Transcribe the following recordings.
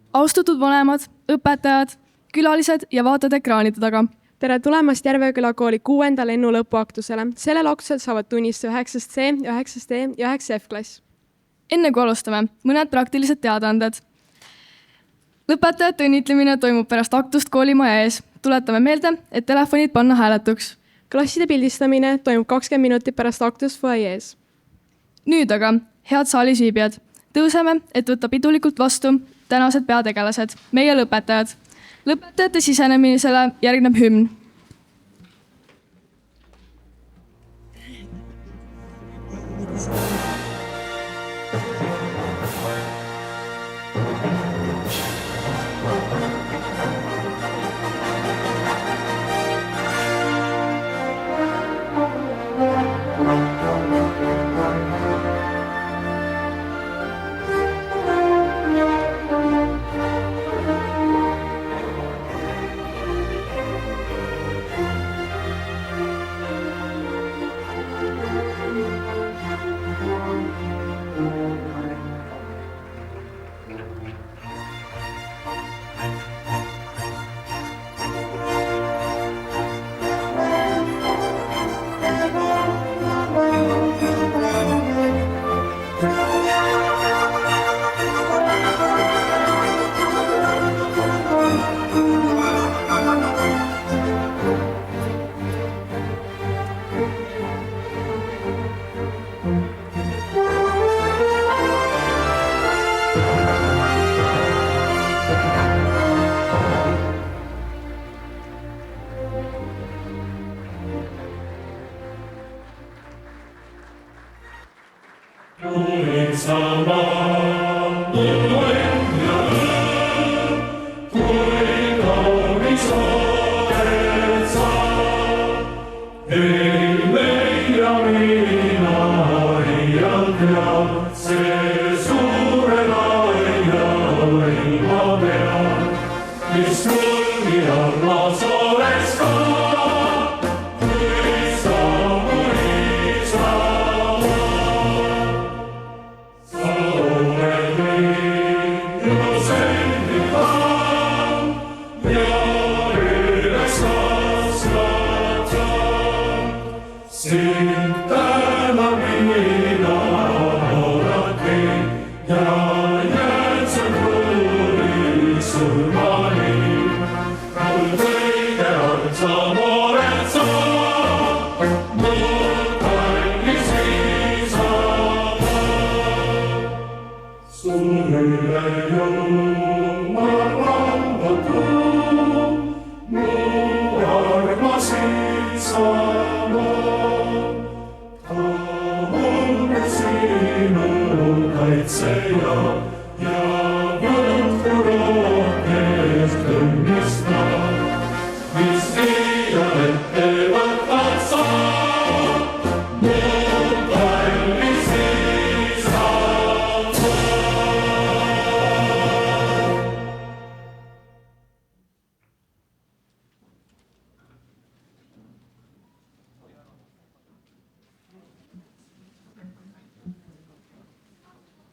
Austatud vanemad, õpetajad, külalised ja vaatajad ekraanide taga. Tere tulemast Järveküla kooli 6. lennu lõpuaktusele. Sellel aktusel saavad tunnisse 9C, 9D ja 9F klass. Enne kui alustame, mõned praktilised teadaanded. Õpetajate õnnitlemine toimub pärast aktust koolimaja ees. Tuletame meelde, et telefonid panna hääletuks. Klasside pildistamine toimub 20 minutit pärast aktust foajees. Nüüd aga, head saalis viibijad, tõuseme, et võtta pidulikult vastu tänased peategelased, meie lõpetajad. Lõpetajate sisenemisele järgneb hümn.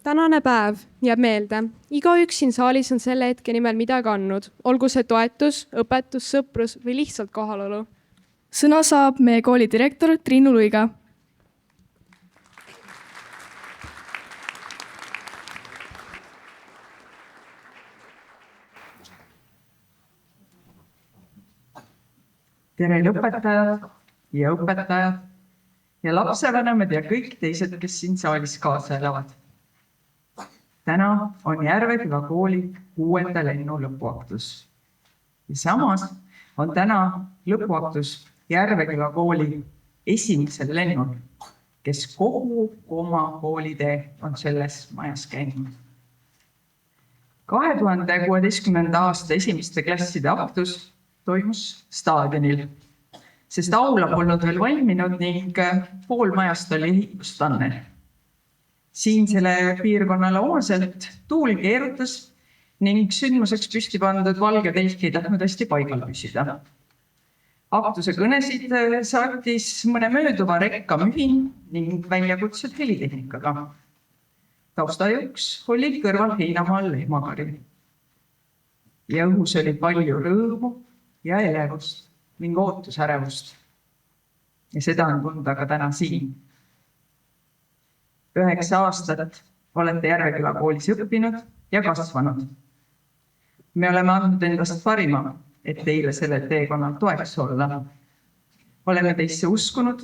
Tänane päev jääb meelde. Igaüks siin saalis on selle hetke nimel midagi andnud, olgu see toetus, õpetus, sõprus või lihtsalt kohalolu. Sõna saab meie kooli direktor Triinu Luiga. Tere lõpetajad ja õpetajad ja lapsevanemad ja kõik teised, kes siin saalis kaasa elavad. Täna on Järveküla kooli 6. lennu lõpuaktus. Ja samas on täna lõpuaktus Järveküla kooli esimesel lennul, kes kogu oma koolitee on selles majas käinud. 2016. aasta esimeste klasside aktus toimus staadionil, sest aula polnud veel valminud ning pool majast oli ehitustanne. Siinsele piirkonnale omaselt tuul keerutas ning sündmuseks püsti pandud valge telk ei tahtnud hästi paigal püsida. Aktuse kõnesid saatis mõne mööduva rekka mühin ning väljakutsed helitehnikaga. Taustajuks oli kõrval heinamaal lehmakari. ja õhus oli palju rõõmu ja elevust ning ootusärevust. Ja seda on tunda ka täna siin. 9 aastat olete Järveküla koolis õppinud ja kasvanud. Me oleme andnud endast parima, et teile sellel teekonnal toeks olla. Oleme teisse uskunud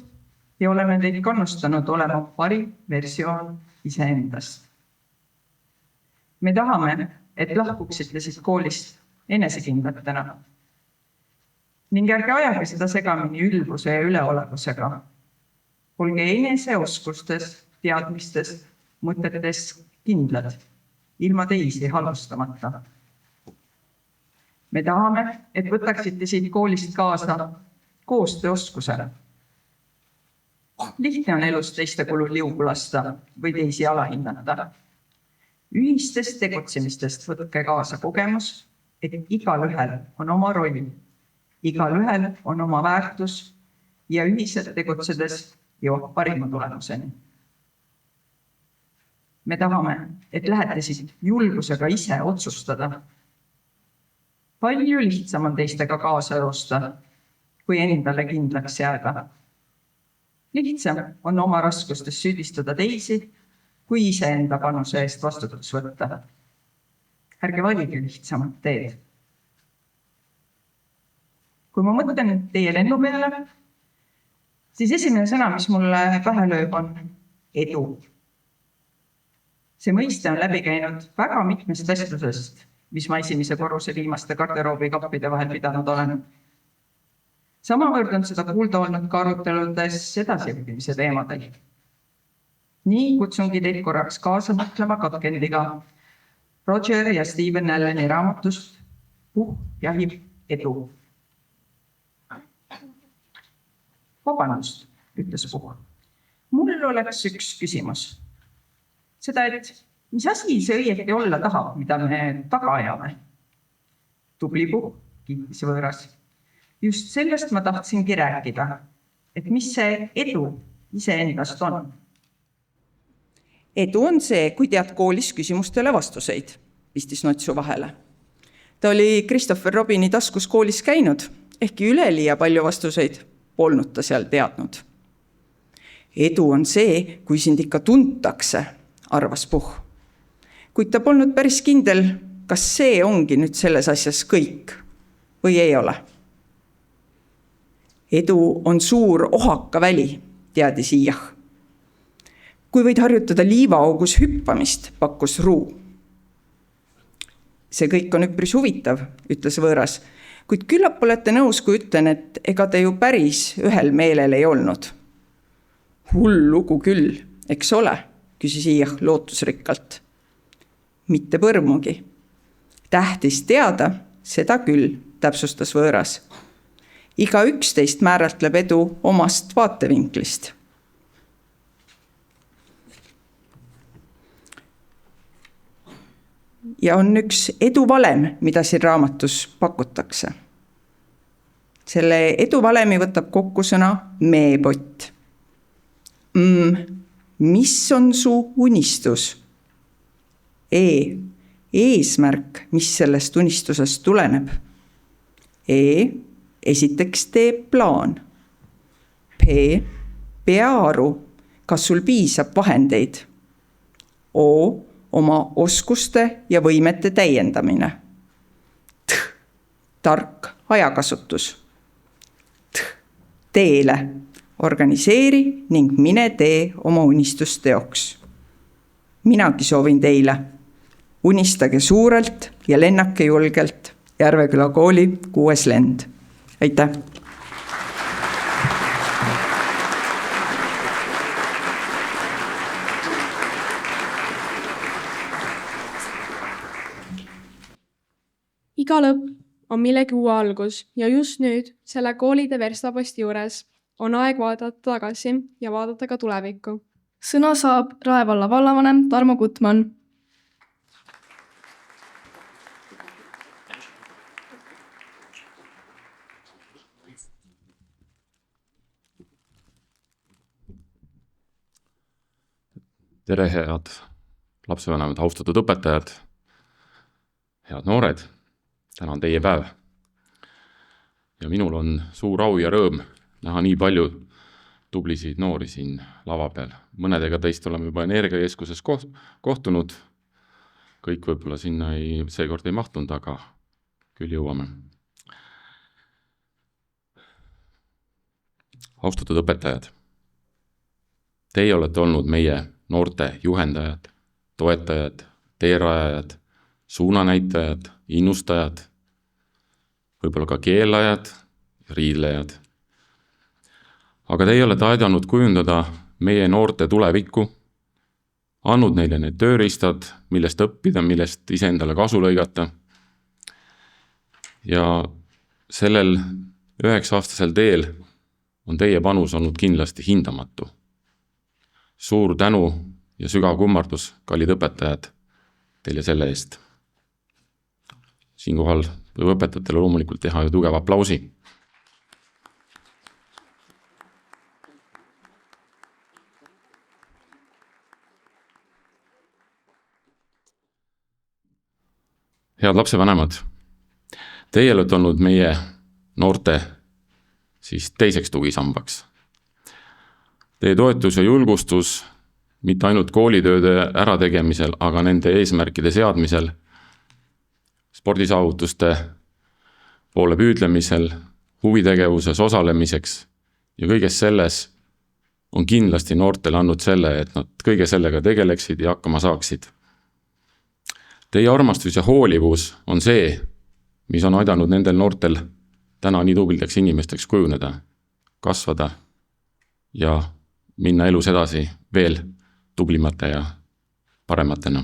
ja oleme teid kannustanud olema parim versioon iseendast. Me tahame, et lahkuksite siit koolist enesekindlatena. Ning ärge ajage seda segamini ülbuse ja üleolevusega. Olge eneseoskustes, teadmistes, mõtetes kindlad, ilma teisi halvustamata. Me tahame, et võtaksite siit koolist kaasa koostööoskusele. Lihtne on elus teiste kulul liugu lasta või teisi alahinnata. Ühistest tegutsemistest võtke kaasa kogemus, et igalühel on oma roll, igalühel on oma väärtus ja ühiselt tegutsedes jõuab parima tulemuseni. Me tahame, et lähete siit julgusega ise otsustada. Palju lihtsam on teistega kaasa joosta, kui endale kindlaks jääda. Lihtsam on oma raskustes süüdistada teisi, kui iseenda panuse eest vastutus võtta. Ärge valige lihtsamat teed. Kui ma mõtlen teie lennu peale, siis esimene sõna, mis mulle pähe lööb, on edu. See mõiste on läbi käinud väga mitmest vestlusest, mis ma esimese korruse viimaste garderoobikappide vahel pidanud olen. Samavõrd on seda kuulda olnud ka aruteludes edasiõppimise teemadel. Nii kutsungi teid korraks kaasa mõtlema katkendiga Roger ja Steven Alleni raamatust Puh jahib edu. Vabandust, ütles Puh. Mul oleks üks küsimus. Seda, et mis asi see õieti olla tahab, mida me taga ajame? Tubli Puh, kiitis võõras. Just sellest ma tahtsingi rääkida, et mis see edu iseendast on. Edu on see, kui tead koolis küsimustele vastuseid, pistis Notsu vahele. Ta oli Christopher Robini taskus koolis käinud, ehkki üleliia palju vastuseid polnud ta seal teadnud. Edu on see, kui sind ikka tuntakse, arvas Puh. Kuid ta polnud päris kindel, kas see ongi nüüd selles asjas kõik või ei ole. Edu on suur ohaka väli, teadis Iiah. Kui võid harjutada liivaaugus hüppamist, pakkus Ruu. See kõik on üpris huvitav, ütles võõras, kuid küllap olete nõus, kui ütlen, et ega te ju päris ühel meelel ei olnud. Hull lugu küll, eks ole, küsis Iiah lootusrikkalt. Mitte põrmugi. Tähtis teada, seda küll, täpsustas võõras. Iga 11 määratleb edu omast vaatevinklist. Ja on üks eduvalem, mida siin raamatus pakutakse. Selle eduvalemi võtab kokku sõna meepott. Mis on su unistus? Eesmärk, mis sellest unistusest tuleneb. Esiteks tee plaan. Pea aru, kas sul piisab vahendeid. Oma oskuste ja võimete täiendamine. Tark ajakasutus. Teele, organiseeri ning mine tee oma unistusteoks. Minagi soovin teile. Unistage suurelt ja lennake julgelt. Järveküla kooli 6. lend. Aitäh! Iga lõpp on millegi uue algus ja just nüüd, selle koolide verstaposti juures, on aeg vaadata tagasi ja vaadata ka tulevikku. Sõna saab Rae valla vallavanem Tarmo Gutmann. Tere, head lapsevanemad, austatud õpetajad, head noored. täna on teie päev. Ja minul on suur au ja rõõm näha nii palju tublisid noori siin lava peal. Mõnedega teist oleme juba Energiakeskuses kohtunud. Kõik võib-olla sinna seekord ei mahtunud, aga küll jõuame. Austatud õpetajad, teie olete olnud meie noorte juhendajad, toetajad, teerajajad, suunanäitajad, innustajad, võib-olla ka keelajad, riidlejad. Aga teie olete aidanud kujundada meie noorte tulevikku, andnud neile need tööriistad, millest õppida, millest iseendale kasu lõigata. Ja sellel 9-aastasel teel on teie panus olnud kindlasti hindamatu. Suur tänu ja sügav kummardus, kallid õpetajad, teile selle eest. Siinkohal võib õpetajatele loomulikult teha ju tugeva aplausi. Head lapsevanemad, teie olete olnud meie noorte siis teiseks tugisambaks. Teie toetus ja julgustus mitte ainult koolitööde ärategemisel, aga nende eesmärkide seadmisel, spordisaavutuste poole püüdlemisel, huvitegevuses osalemiseks ja kõiges selles on kindlasti noortele andnud selle, et nad kõige sellega tegeleksid ja hakkama saaksid. Teie armastus ja hoolivus on see, mis on aidanud nendel noortel täna nii tublideks inimesteks kujuneda, kasvada ja minna elus edasi veel tublimate ja parematena.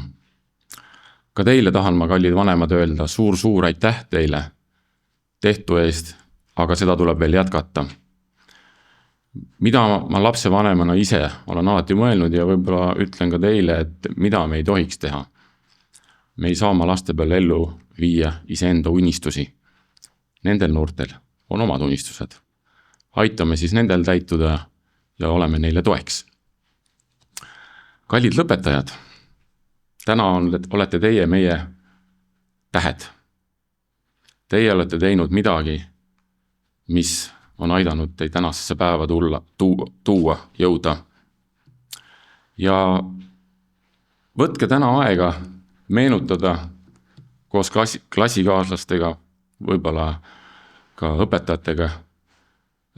Ka teile tahan ma, kallid vanemad, öelda suur aitäh teile tehtu eest, aga seda tuleb veel jätkata. Mida ma lapsevanemana ise olen alati mõelnud ja võib-olla ütlen ka teile, et mida me ei tohiks teha. Me ei saa oma laste peal ellu viia iseenda unistusi. Nendel noortel on omad unistused. Aitame siis nendel täituda ja oleme neile toeks. Kallid lõpetajad, täna olete teie meie tähed. Teie olete teinud midagi, mis on aidanud teid tänasesse päeva tuua, jõuda. Ja võtke täna aega meenutada koos klassikaaslastega, võib-olla ka õpetajatega,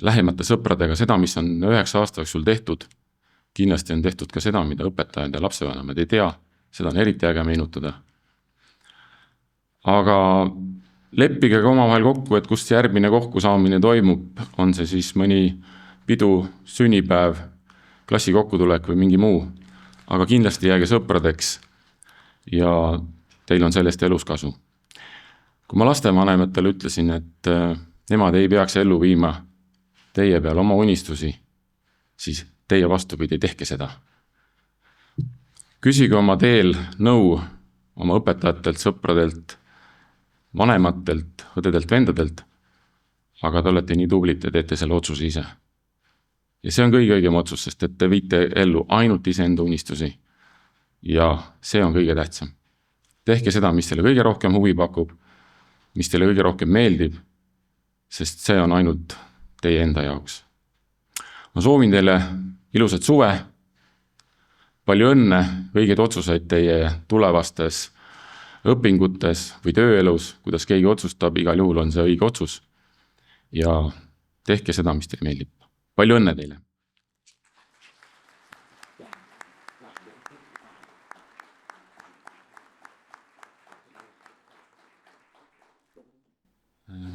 lähemate sõpradega seda, mis on 9 aasta jooksul tehtud. Kindlasti on tehtud ka seda, mida õpetajad ja lapsevanemad ei tea. Seda on eriti äge meenutada. Aga leppige ka omavahel kokku, et kust järgmine kokkusaamine toimub, on see siis mõni pidu, sünnipäev, klassi kokkutulek või mingi muu. Aga kindlasti jääge sõpradeks ja teil on sellest elus kasu. Kui ma lastevanematele ütlesin, et nemad ei peaks ellu viima teie peal oma unistusi, siis teie vastupidi, tehke seda. Küsige oma teel nõu oma õpetajatelt, sõpradelt, vanematelt, õdedelt, vendadelt, aga te olete nii tublid, te teete selle otsuse ise. Ja see on kõige õigem otsus, sest et te viite ellu ainult iseenda unistusi. Ja see on kõige tähtsam. Tehke seda, mis teile kõige rohkem huvi pakub, mis teile kõige rohkem meeldib, sest see on ainult teie enda jaoks. Ma soovin teile ilusat suve, palju õnne, õigeid otsuseid teie tulevastes õpingutes või tööelus, kuidas keegi otsustab, igal juhul on see õige otsus. Ja tehke seda, mis teile meeldib. Palju õnne teile!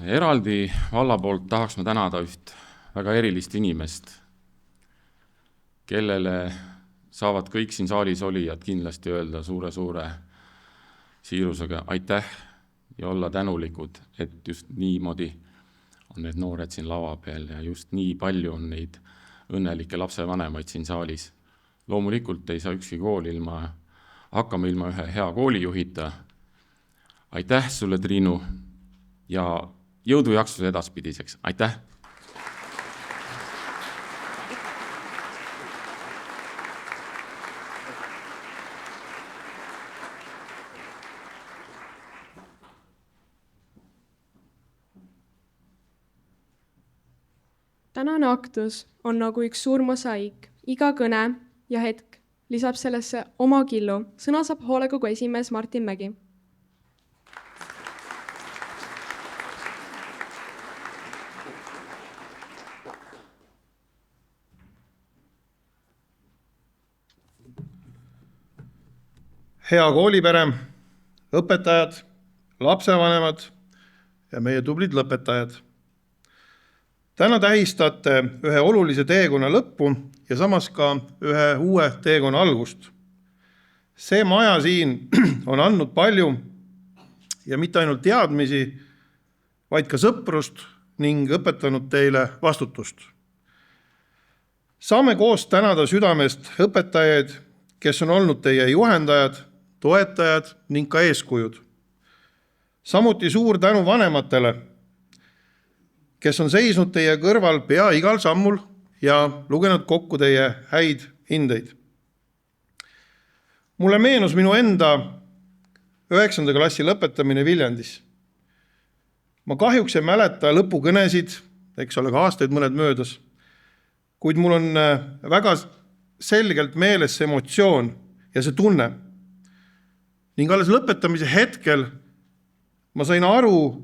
Eraldi valla poolt tahaks ma tänada üht väga erilist inimest, kellele saavad kõik siin saalis olijad kindlasti öelda suure siirusega aitäh ja olla tänulikud, et just niimoodi on need noored siin lava peal ja just nii palju on neid õnnelikke lapsevanemaid siin saalis. Loomulikult ei saa ükski kool hakkama ilma ühe hea koolijuhita. Aitäh sulle, Triinu, ja jõudu jaksuse edaspidiseks. Aitäh! tänane aktus on nagu üks suur mosaik. Iga kõne ja hetk lisab sellesse oma killu. Sõna saab hoolekogu esimees Martin Mägi. Hea koolipere, õpetajad, lapsevanemad ja meie tublid lõpetajad. Täna tähistate ühe olulise teekonna lõppu ja samas ka ühe uue teekonna algust. See maja siin on andnud palju ja mitte ainult teadmisi, vaid ka sõprust ning õpetanud teile vastutust. Saame koos tänada südamest õpetajaid, kes on olnud teie juhendajad, toetajad ning ka eeskujud. Samuti suur tänu vanematele, kes on seisnud teie kõrval pea igal sammul ja lugenud kokku teie häid hindeid. Mulle meenus minu enda 9. klassi lõpetamine Viljandis. Ma kahjuks ei mäleta lõpukõnesid, eks ole, ka aastaid mõned möödas, kuid mul on väga selgelt meeles see emotsioon ja see tunne. Ning alles lõpetamise hetkel ma sain aru,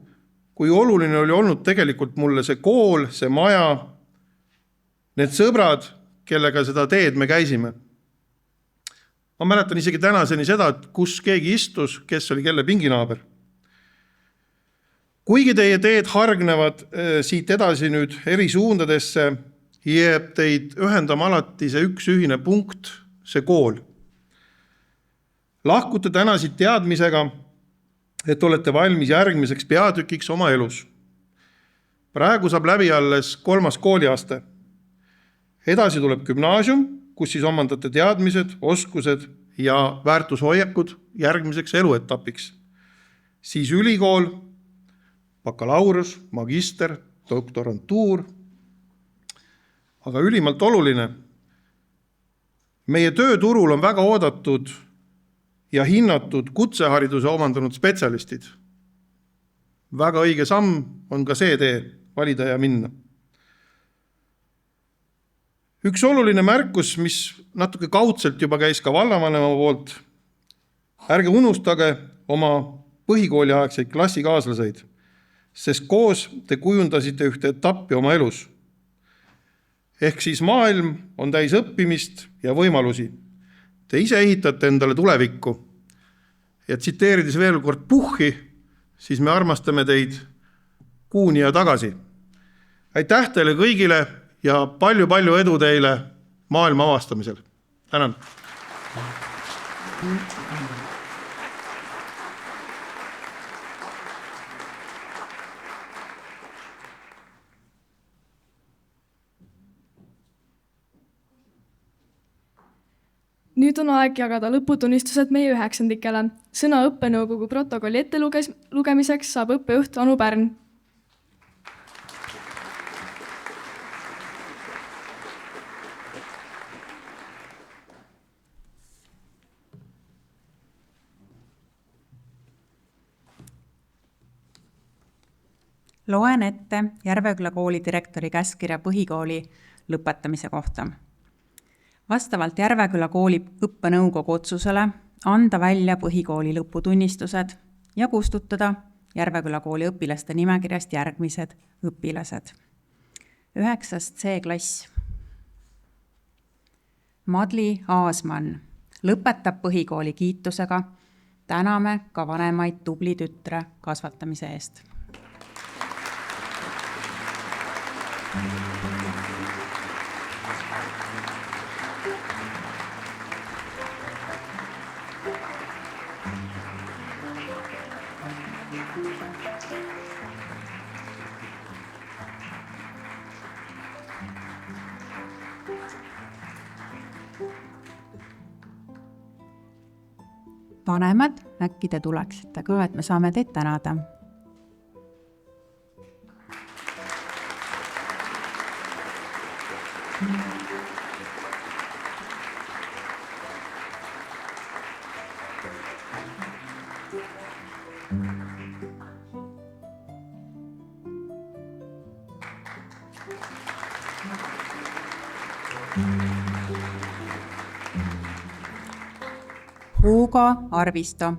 kui oluline oli olnud tegelikult mulle see kool, see maja, need sõbrad, kellega seda teed me käisime. Ma mäletan isegi tänaseni seda, et kus keegi istus, kes oli kelle pinginaaber. Kuigi teie teed hargnevad siit edasi nüüd eri suundadesse, jääb teid ühendama alati see üks ühine punkt, see kool. Lahkute täna siit teadmisega, et olete valmis järgmiseks peatükiks oma elus. Praegu saab läbi alles 3. kooliaste. Edasi tuleb gümnaasium, kus siis omandate teadmised, oskused ja väärtushoiakud järgmiseks eluetapiks. Siis ülikool, bakalaurus, magister, doktorantuur. Aga ülimalt oluline, meie tööturul on väga oodatud ja hinnatud kutsehariduse omandanud spetsialistid. Väga õige samm on ka see tee valida ja minna. Üks oluline märkus, mis natuke kaudselt juba käis ka vallavanema poolt, ärge unustage oma põhikooliaegseid klassikaaslaseid, sest koos te kujundasite ühte etappi oma elus. Ehk siis maailm on täis õppimist ja võimalusi. Te ise ehitate endale tulevikku. Ja tsiteerides veel kord Puhhi, siis me armastame teid kuuni ja tagasi. Aitäh teile kõigile ja palju edu teile maailma avastamisel. Tänan. Nüüd on aeg jagada lõputunnistused meie 9-ndikele. Sõna õppenõukogu protokolli ettelugemiseks saab õppejuht Anu Pärn. Loen ette Järveküla kooli direktori käskkirja põhikooli lõpetamise kohta. Vastavalt Järveküla kooli õppenõukogu otsusele anda välja põhikooli lõputunnistused ja kustutada Järveküla kooli õpilaste nimekirjast järgmised õpilased. 9. C-klass. Madli Aasmann lõpetab põhikooli kiitusega. Täname ka vanemaid tubli tütre kasvatamise eest. Vanemad, äkki te tuleksite ka, et me saame teid tänada. Hugo Arvisto.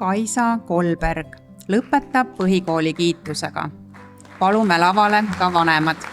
Kaisa Kolberg lõpetab põhikooli kiitusega. Palume lavale ka vanemad.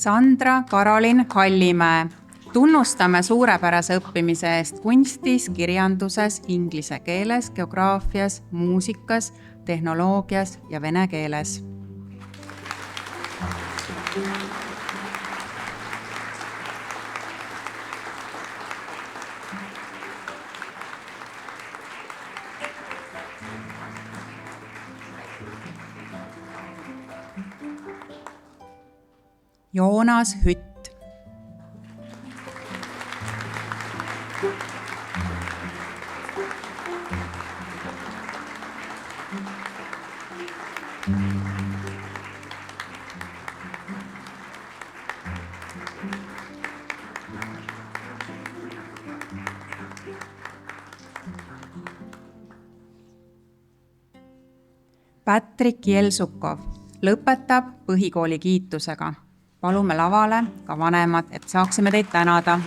Sandra Karolin Hallimäe. Tunnustame suurepärase õppimise eest kunstis, kirjanduses, inglise keeles, geograafias, muusikas, tehnoloogias ja vene keeles. Joonas Hütt. Patrik Jelsukov lõpetab põhikooli kiitusega. Palume lavale ka vanemad, et saaksime teid tänada.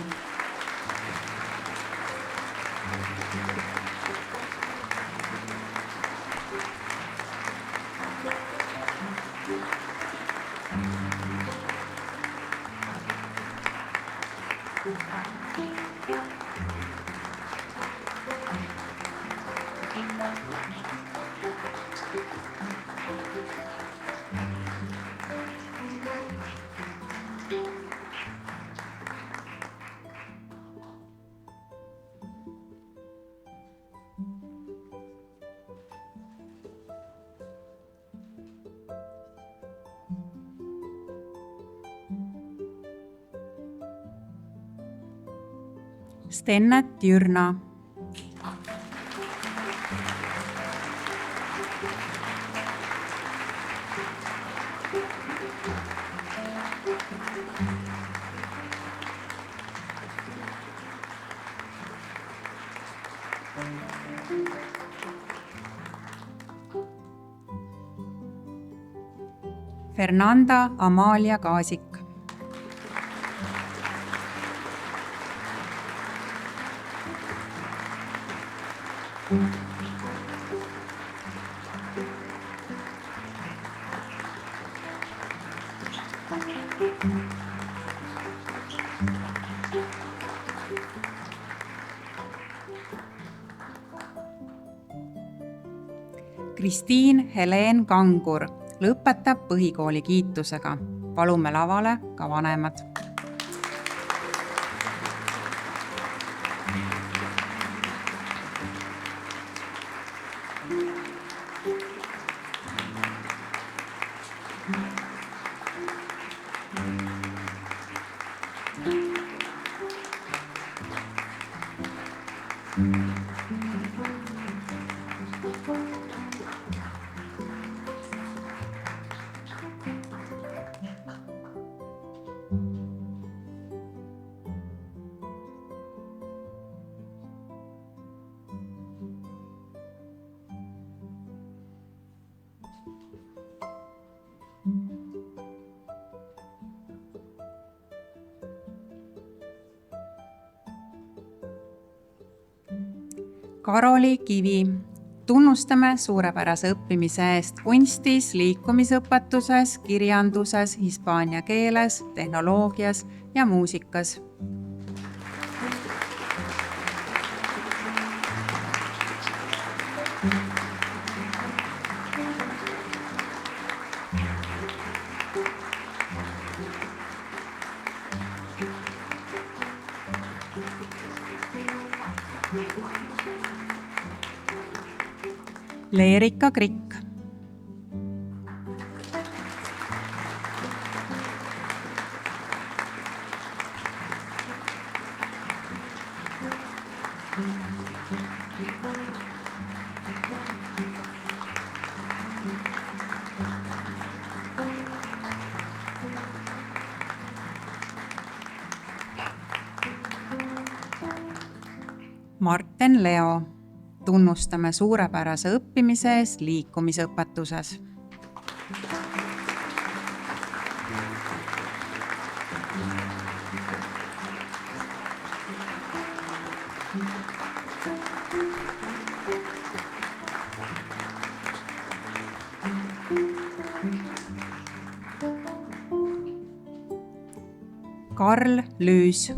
Stennet Jürna. Fernanda Amalia Kaasik. Kristiin Heleen Kangur lõpetab põhikooli kiitusega. Palume lavale ka vanemad. Karoli Kivi. Tunnustame suurepärase õppimise eest kunstis, liikumisõpetuses, kirjanduses, hispaania keeles, tehnoloogias ja muusikas. Leerika Krikk. Marten Leo. Tunnustame suurepärase õppimise eest liikumisõpetuses. Karl Lüüs.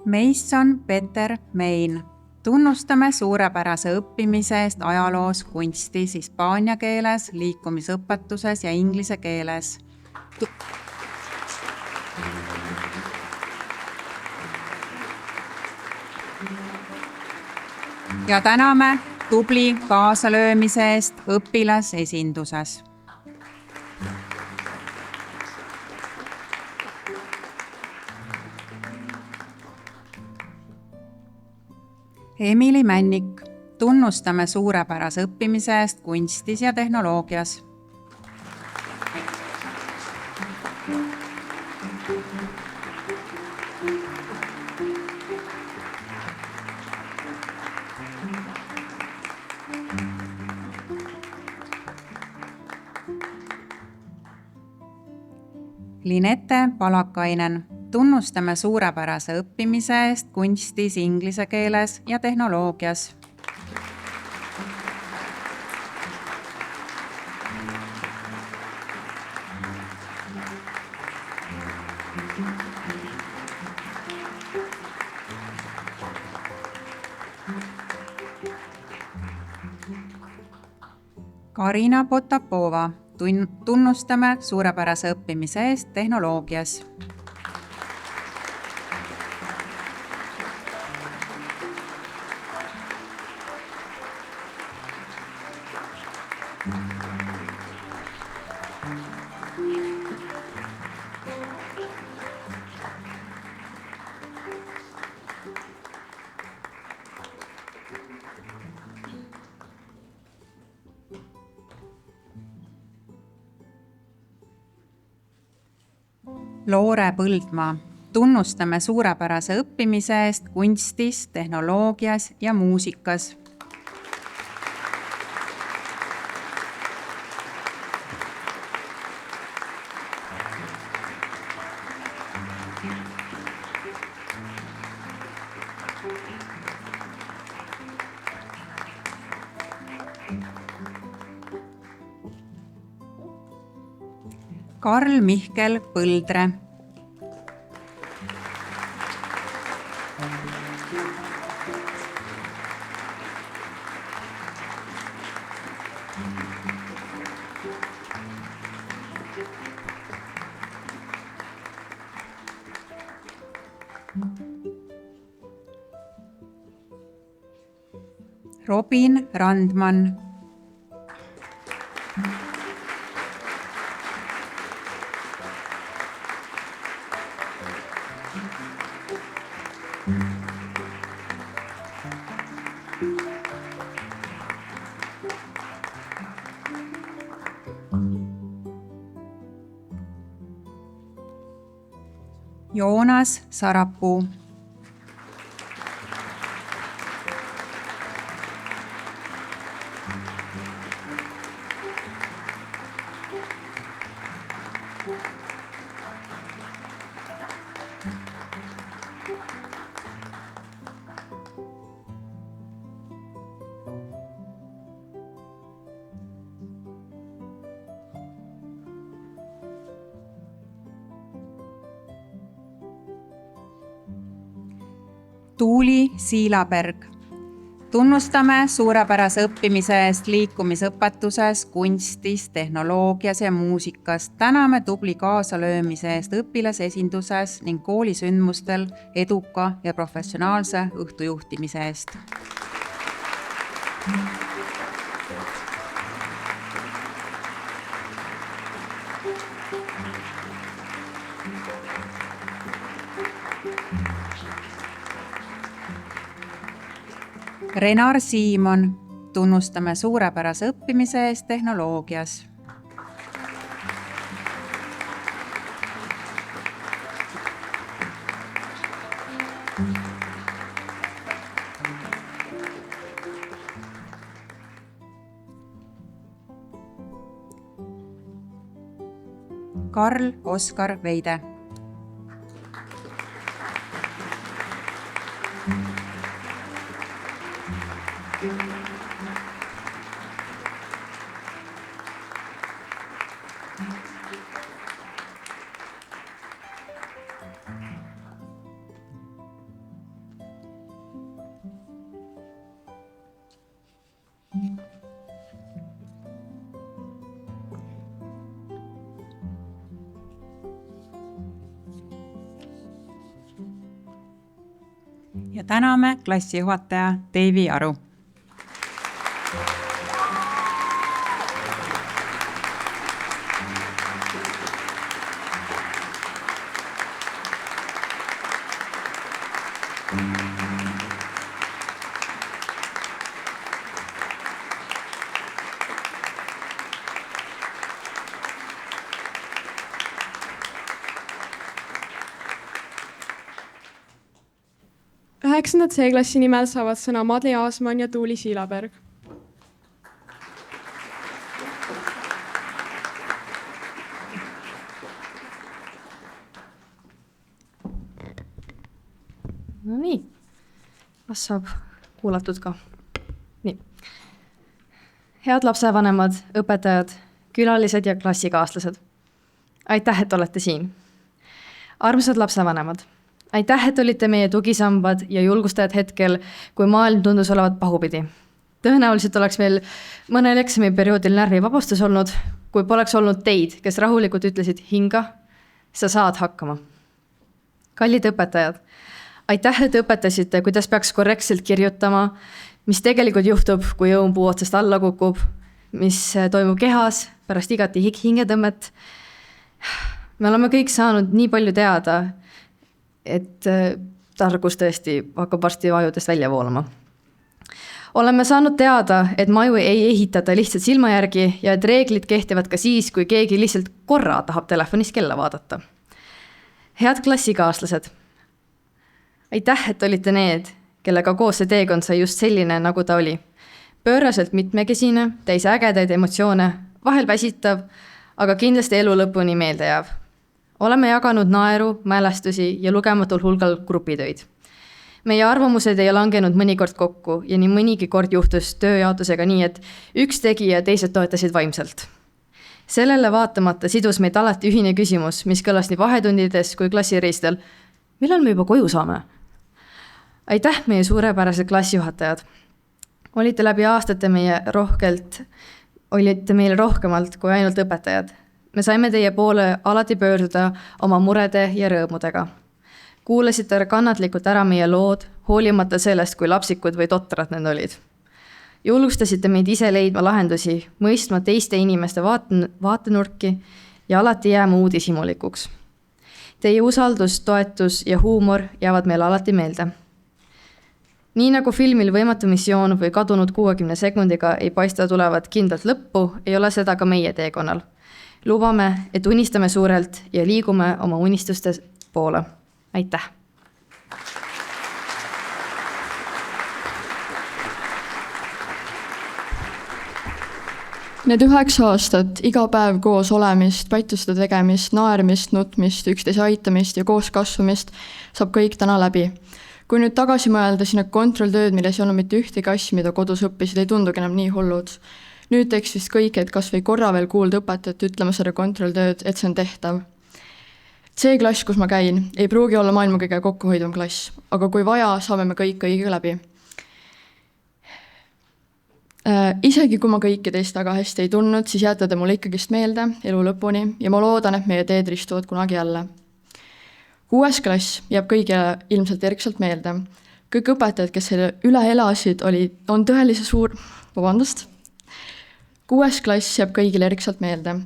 Mason Peter Mein. Tunnustame suurepärase õppimise eest ajaloos, kunstis, hispaania keeles, liikumisõpetuses ja inglise keeles. Ja täname tubli kaasalöömise eest õpilasesinduses. Emily Männik. Tunnustame suurepärase õppimise eest kunstis ja tehnoloogias. Linette Palakainen. Tunnustame suurepärase õppimise eest kunstis, inglise keeles ja tehnoloogias. Karina Potapova. Tunnustame suurepärase õppimise eest tehnoloogias. Loore Põldmaa. Tunnustame suurepärase õppimise eest kunstis, tehnoloogias ja muusikas. Karl Mihkel Põldre. Robin Randman. Joonas Sarapuu. Tuuli Siilaberg. Tunnustame suurepärase õppimise eest liikumisõpetuses, kunstis, tehnoloogias ja muusikas. Täname tubli kaasalöömise eest õpilasesinduses ning koolisündmustel eduka ja professionaalse õhtujuhtimise eest. Renar Siimon. Tunnustame suurepärase õppimise eest tehnoloogias. Karl Oskar Veide. Ja täname klassijuhataja Deivi Aru. Üheksandad C-klassi nimel saavad sõna Madli Aasmann ja Tuuli Siilaberg. No nii, kas saab kuulatud ka? Nii. Head lapsevanemad, õpetajad, külalised ja klassikaaslased. Aitäh, et olete siin. Armsad lapsevanemad, aitäh, et olite meie tugisambad ja julgustajad hetkel, kui maailm tundus olevat pahupidi. Tõenäoliselt oleks meil mõnel eksamiperioodil närvivabastus olnud, kui poleks olnud teid, kes rahulikult ütlesid hinga, sa saad hakkama. Kallid õpetajad, aitäh, et õpetasite, kuidas peaks korrektselt kirjutama, mis tegelikult juhtub, kui õunpuu otsast alla kukub, mis toimub kehas pärast igati hingetõmmet. Me oleme kõik saanud nii palju teada, et targus tõesti hakkab varsti ajudest välja voolama. Oleme saanud teada, et maju ei ehitata lihtsalt silma järgi ja et reeglid kehtivad ka siis, kui keegi lihtsalt korra tahab telefonis kella vaadata. Head klassikaaslased, aitäh, et olite need, kellega koos see teekond sai just selline, nagu ta oli. Pööraselt mitmekesine, täis ägedaid emotsioone, vahel väsitav, aga kindlasti elu lõpuni meelde jääv. Oleme jaganud naeru, mälestusi ja lugematul hulgal grupitöid. Meie arvamused ei langenud mõnikord kokku ja nii mõnigi kord juhtus tööjaotusega nii, et üks tegi ja teised toetasid vaimselt. Sellele vaatamata sidus meid alati ühine küsimus, mis kõlas nii vahetundides kui klassireistel. Millal me juba koju saame? Aitäh, meie suurepärased klassijuhatajad. Olite läbi aastate meile rohkemalt kui ainult õpetajad. Me saime teie poole alati pöörduda oma murede ja rõõmudega. Kuulasite kannatlikult ära meie lood, hoolimata sellest, kui lapsikud või totrad need olid. Julgustasite meid ise leidma lahendusi, mõistma teiste inimeste vaatenurki ja alati jääma uudishimulikuks. Teie usaldus, toetus ja huumor jäävad meile alati meelde. Nii nagu filmil Võimatu missioon või kadunud 60 sekundiga ei paista tulevat kindlalt lõppu, ei ole seda ka meie teekonnal. Lubame, et unistame suurelt ja liigume oma unistuste poole. aitäh! Need 9 aastat, iga päev koos olemist, pattuste tegemist, naermist, nutmist, üksteise aitamist ja koos kasvamist saab kõik täna läbi. Kui nüüd tagasi mõelda, siis need kontrolltööd, milles ei olnud mitte ühtegi asja, mida kodus õppisid, ei tundugi enam nii hullud. Nüüd teeks vist kõik, et kas või korra veel kuulda õpetajat ütlema seda kontrolltööd, et see on tehtav. See klass, kus ma käin, ei pruugi olla maailma kõige kokkuhoidvam klass, aga kui vaja, saame me kõik õige läbi. Isegi kui ma kõiki teist väga hästi ei tundnud, siis jääte te mulle ikkagist meelde elu lõpuni ja ma loodan, et meie teed ristuvad kunagi jälle. 6. klass jääb kõigile ilmselt erkselt meelde. Kõik õpetajad, kes selle üle elasid, on tõelise suur... 6. klass jääb kõigile erkselt meelde.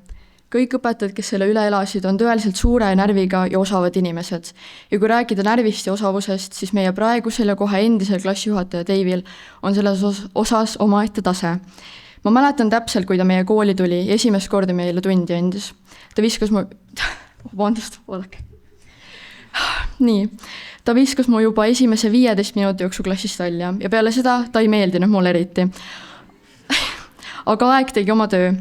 Kõik õpetajad, kes selle üle elasid, on tõeliselt suure närviga ja osavad inimesed. Ja kui rääkida närvist ja osavusest, siis meie praegusel ja kohe endisel klassijuhataja Dave'il on selles osas omaette tase. Ma mäletan täpselt, kui ta meie kooli tuli ja esimest korda meile tundi andis. Ta viskas mu... oodake. Nii. Ta viskas mu juba esimese 15 minuti jooksul klassist välja ja peale seda ta ei meeldinud mulle eriti. Aga aeg tegi oma töö.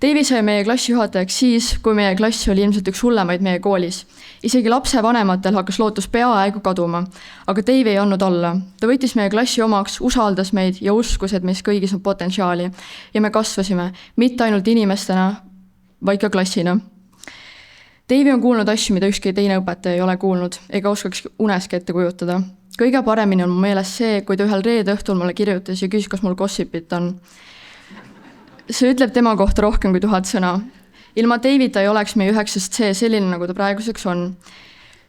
Davey sai meie klassijuhatajaks siis, kui meie klass oli ilmselt üks hullemaid meie koolis. Isegi lapsevanematel hakkas lootus peaaegu kaduma, aga Davey ei andnud olla. Ta võttis meie klassi omaks, usaldas meid ja uskus, et meis kõigis on potentsiaali. Ja me kasvasime, mitte ainult inimestena, vaid ka klassina. Davey on kuulnud asju, mida ükski teine õpetaja ei ole kuulnud, ega oskaks uneski ette kujutada. Kõige paremini on mu meeles see, kui ta ühel reede õhtul mulle kirjutas ja küsis, kas mul gossipit on. See ütleb tema kohta rohkem kui 1000 sõna. Ilma Daveyta ei oleks meie 9C selline, nagu ta praeguseks on.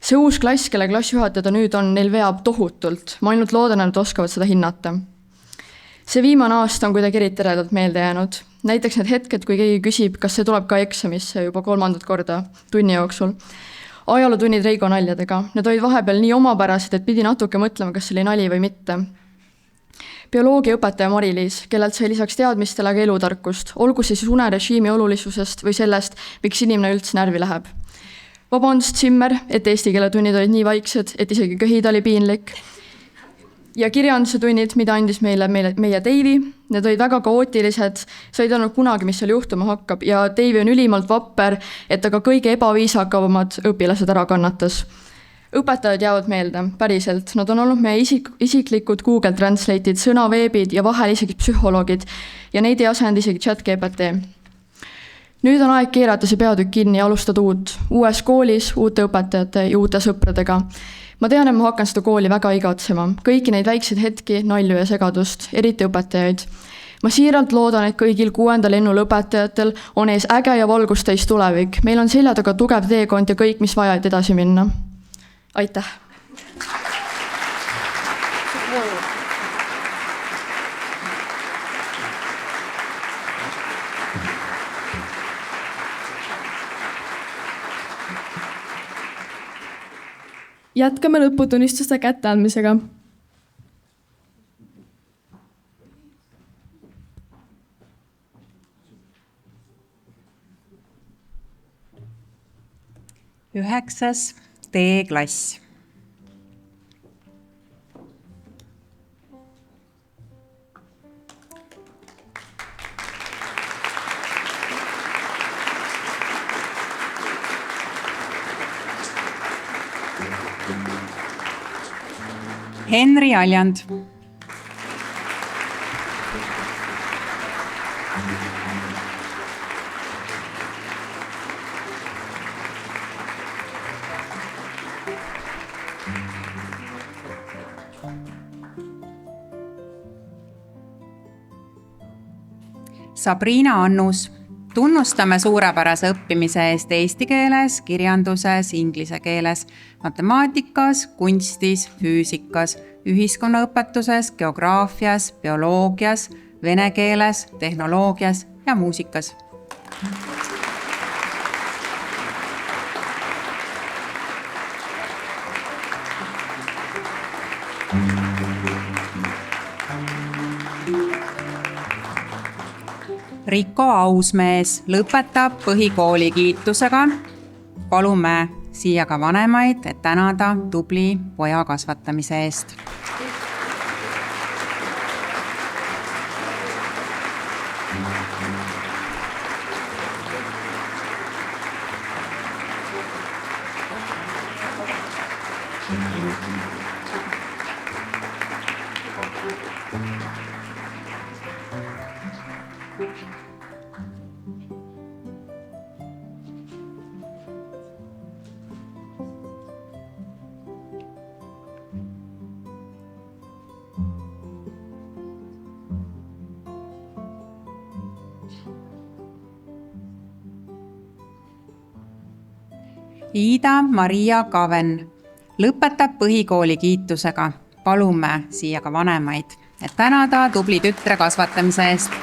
See uus klass, kelle klassijuhatajad nüüd on, neil veab tohutult. Ma ainult loodan, et oskavad seda hinnata. See viimane aasta on kuidagi eriti teredalt meelde jäänud. Näiteks need hetked, kui keegi küsib, kas see tuleb ka eksamisse juba 3. korda tunni jooksul. Ajalootunnid Reigo naljadega. Need olid vahepeal nii omapärased, et pidi natuke mõtlema, kas see oli nali või mitte. Bioloogiaõpetaja Mari-Liis, kellelt sai lisaks teadmistele ka elutarkust, olgu siis unerežiimi olulisusest või sellest, miks inimene üldse närvi läheb. Vabandust, Zimmer, et eesti keele tunnid olid nii vaiksed, et isegi köhida oli piinlik. Ja kirjanduse tunnid, mida andis meile meie Davey, need olid väga kaootilised, sa ei teadnud kunagi, mis seal juhtuma hakkab ja Davey on ülimalt vapper, et aga kõige ebaviisakamad õpilased ära kannatas. Õpetajad jäävad meelde, päriselt. Nad on olnud meie isiklikud Google Translate'id, sõnaveebid ja vahel isegi psühholoogid ja neid ei asend isegi ChatGPT. Nüüd on aeg keerata see peatükk kinni ja alustada uues koolis, uute õpetajate ja uute sõpradega. Ma tean, et ma hakkan seda kooli väga igatsema. Kõiki neid väikseid hetki, nalju ja segadust, eriti õpetajaid. Ma siiralt loodan, et kõigil 6. lennul õpetajatel on ees äge ja valgustäis tulevik. Meil on selja taga tugev teekond ja kõik, mis vaja, et edasi minna. Aitäh! Jätkame lõputunnistuste kätteandmisega. Üheksas D-klass. Henri Aljand. Sabrina Annus. Tunnustame suurepärase õppimise eest eesti keeles, kirjanduses, inglise keeles, matemaatikas, kunstis, füüsikas, ühiskonnaõpetuses, geograafias, bioloogias, vene keeles, tehnoloogias ja muusikas. Riko Ausmees lõpetab põhikooli kiitusega. Palume siia ka vanemaid, et tänada tubli poja kasvatamise eest. Iida-Maria Kaven lõpetab põhikooli kiitusega. Palume siia ka vanemaid, et tänada tubli tütre kasvatamise eest.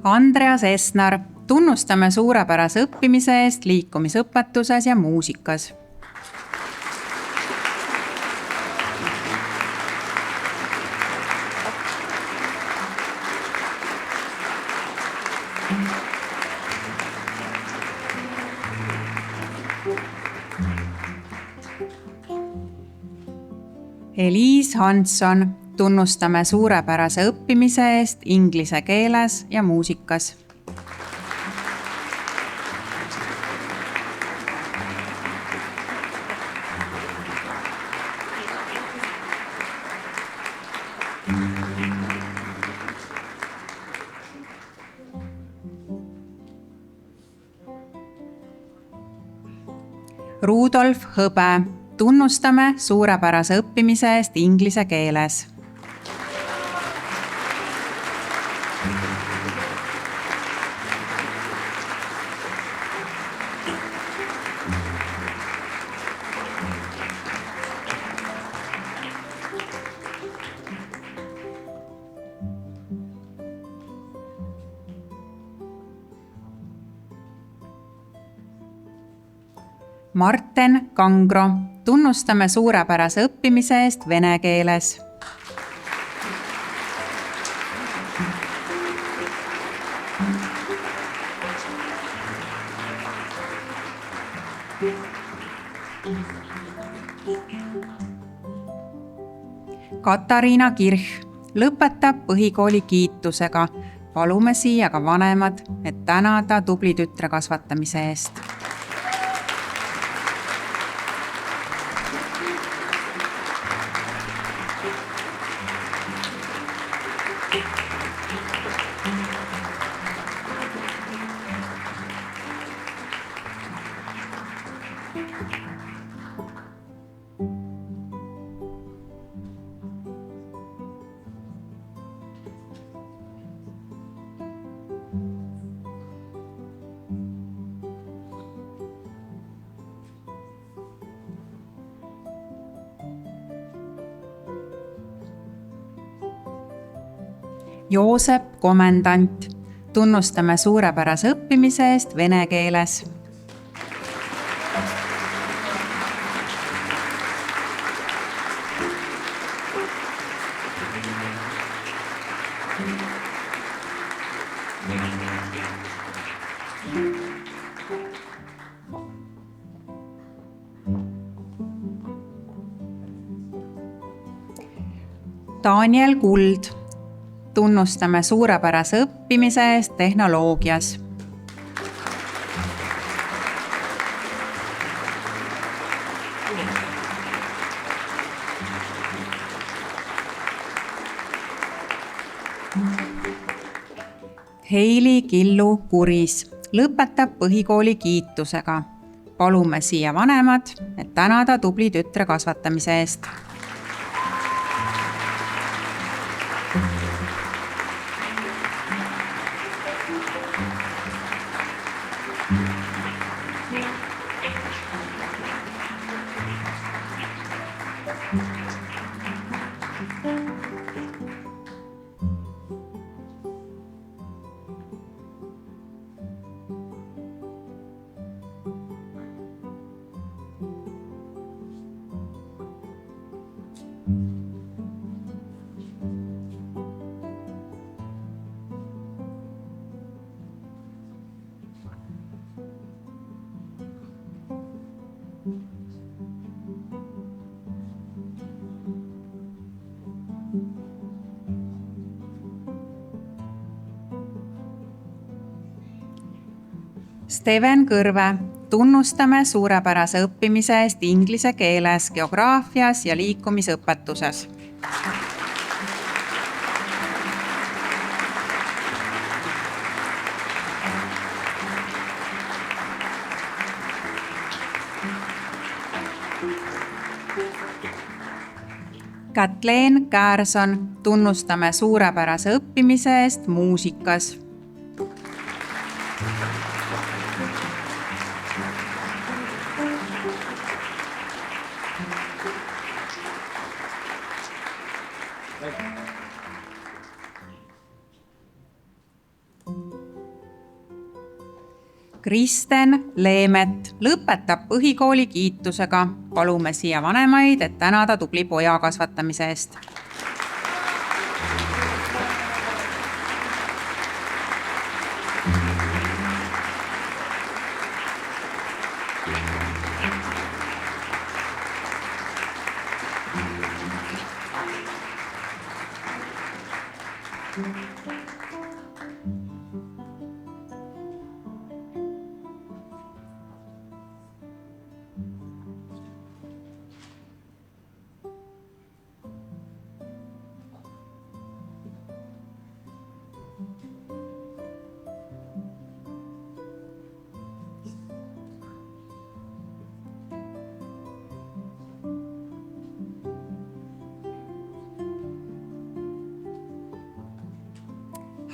Andreas Esnar, tunnustame suurepärase õppimise eest liikumisõpetuses ja muusikas. Eliis Hansson, tunnustame suurepärase õppimise eest inglise keeles ja muusikas. Rudolf Hõbe, tunnustame suurepärase õppimise eest inglise keeles. Marten Kangro, tunnustame suurepärase õppimise eest vene keeles. Katariina Kirch lõpetab põhikooli kiitusega. Palume siia ka vanemad, et tänada tubli tütre kasvatamise eest. Joosep Komendant, tunnustame suurepärase õppimise eest vene keeles. Daniel Kuld, tunnustame suurepärase õppimise eest tehnoloogias. Heili Killu Kuris lõpetab põhikooli kiitusega. palume siia vanemad, et tänada tubli tütre kasvatamise eest. Steven Kõrve, tunnustame suurepärase õppimise eest inglise keeles, geograafias ja liikumisõpetuses. Kathleen Käärson, tunnustame suurepärase õppimise eest muusikas. Kristen Leemet lõpetab põhikooli kiitusega. Palume siia vanemaid, et tänada tubli poja kasvatamise eest.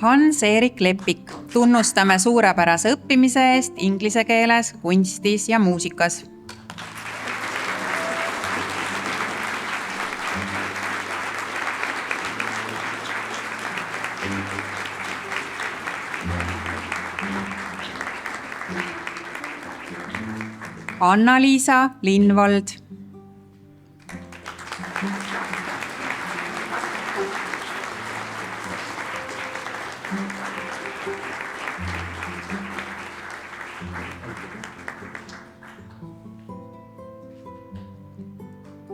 Hans-Erik Lepik, tunnustame suurepärase õppimise eest inglise keeles, kunstis ja muusikas. Anna-Liisa Lindvald.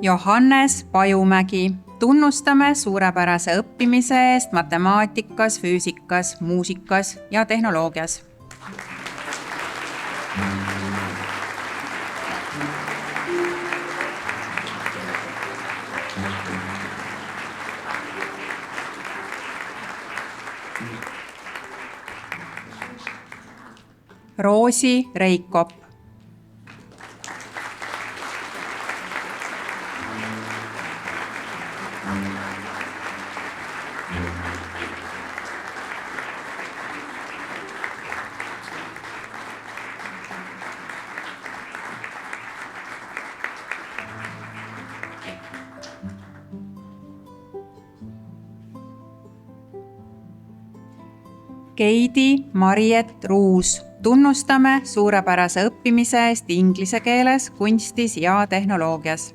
Johannes Pajumägi, tunnustame suurepärase õppimise eest matemaatikas, füüsikas, muusikas ja tehnoloogias. Roosi Reikop. Keidi Mariet Ruus, tunnustame suurepärase õppimise eest inglise keeles, kunstis ja tehnoloogias.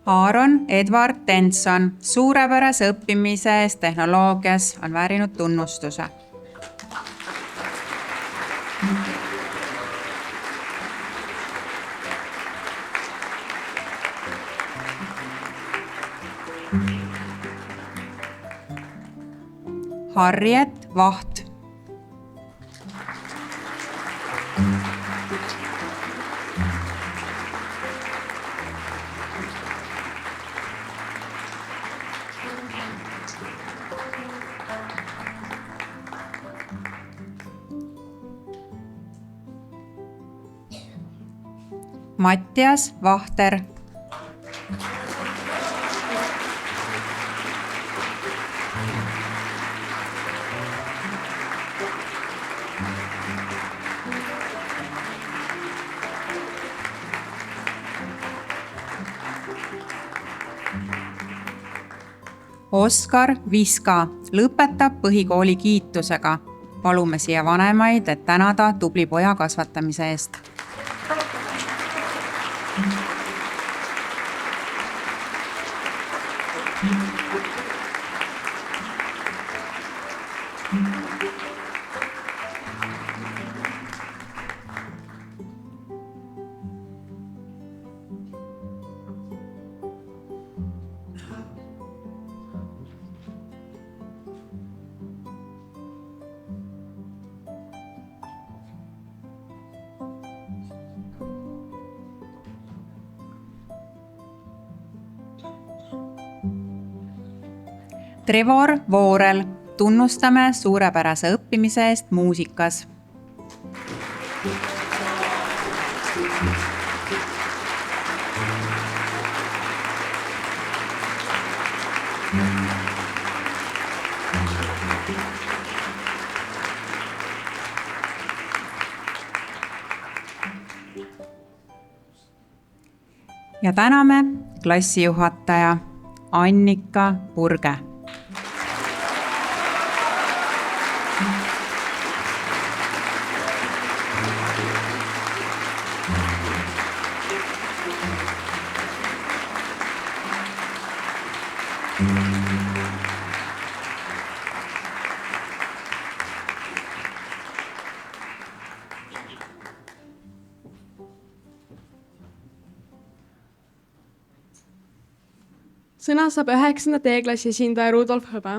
Aaron Edward Tenson, suurepärase õppimise eest tehnoloogias on väärinud tunnustuse. Harriet Vaht. Mattias Vahter. Oskar Viska lõpetab põhikooli kiitusega. Palume siia vanemaid, et tänada tubli poja kasvatamise eest. Trevor Voorel, tunnustame suurepärase õppimise eest muusikas. Ja täname klassijuhataja Annika Purge. Sõna saab 9. D-klassi esindaja Rudolf Hõbe.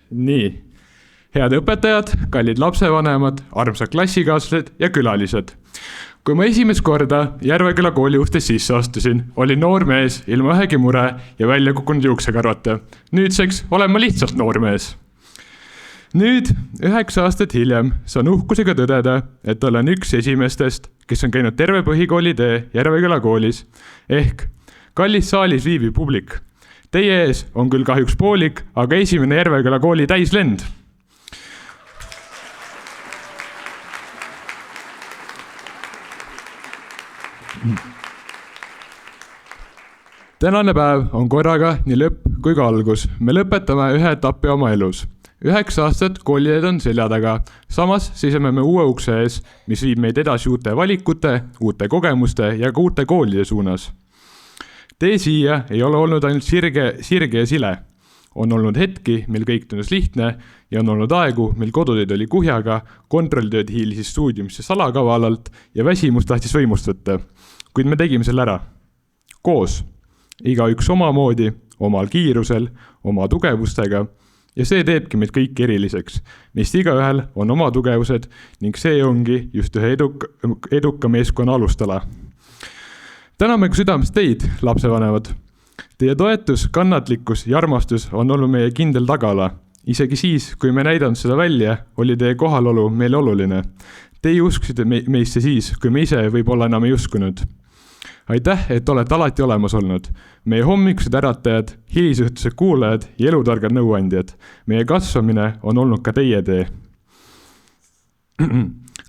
Nii, head õpetajad, kallid lapsevanemad, armsad klassikaaslased ja külalised. Kui ma esimest korda Järveküla kooli ustest sisse astusin, olin noor mees ilma ühegi mure ja välja kukkunud juuksekarvata. Nüüdseks olen ma lihtsalt noor mees. Nüüd, 9 aastat hiljem, saan uhkusega tõdeda, et olen üks esimestest, kes on käinud terve põhikooli tee Järveküla koolis. Ehk kallis saalis viibiv publik. Teie ees on küll kahjuks poolik, aga esimene Järveküla kooli täislend. Tänane päev on korraga nii lõpp kui ka algus. Me lõpetame ühe etapi oma elus. 9 aastat kooliteed on selja taga. Samas seisame me uue ukse ees, mis viib meid edasi uute valikute, uute kogemuste ja ka uute koolide suunas. Tee siia ei ole olnud ainult sirge ja sile. On olnud hetki, mil kõik tundus lihtne ja on olnud aegu, mil kodutööd oli kuhjaga, kontrolltööd hiilisis stuudiumisse salakavalalt ja väsimus tahtis võimust võtta. Kuid me tegime selle ära. Koos. Igaüks omamoodi, omal kiirusel, oma tugevustega ja see teebki meid kõik eriliseks. Meist igaühel on oma tugevused ning see ongi just ühe eduka meeskonna alustala. Täname ka südamest teid, lapsevanemad. Teie toetus, kannatlikkus ja armastus on olnud meie kindel tagala. Isegi siis, kui me näidanud seda välja, oli teie kohalolu meile oluline. Teie uskusite meisse siis, kui me ise võib-olla enam ei uskunud. Aitäh, et olete alati olemas olnud. Meie hommikused äratajad, hilisõhtused kuulajad ja elutargad nõuandjad. Meie kasvamine on olnud ka teie tee.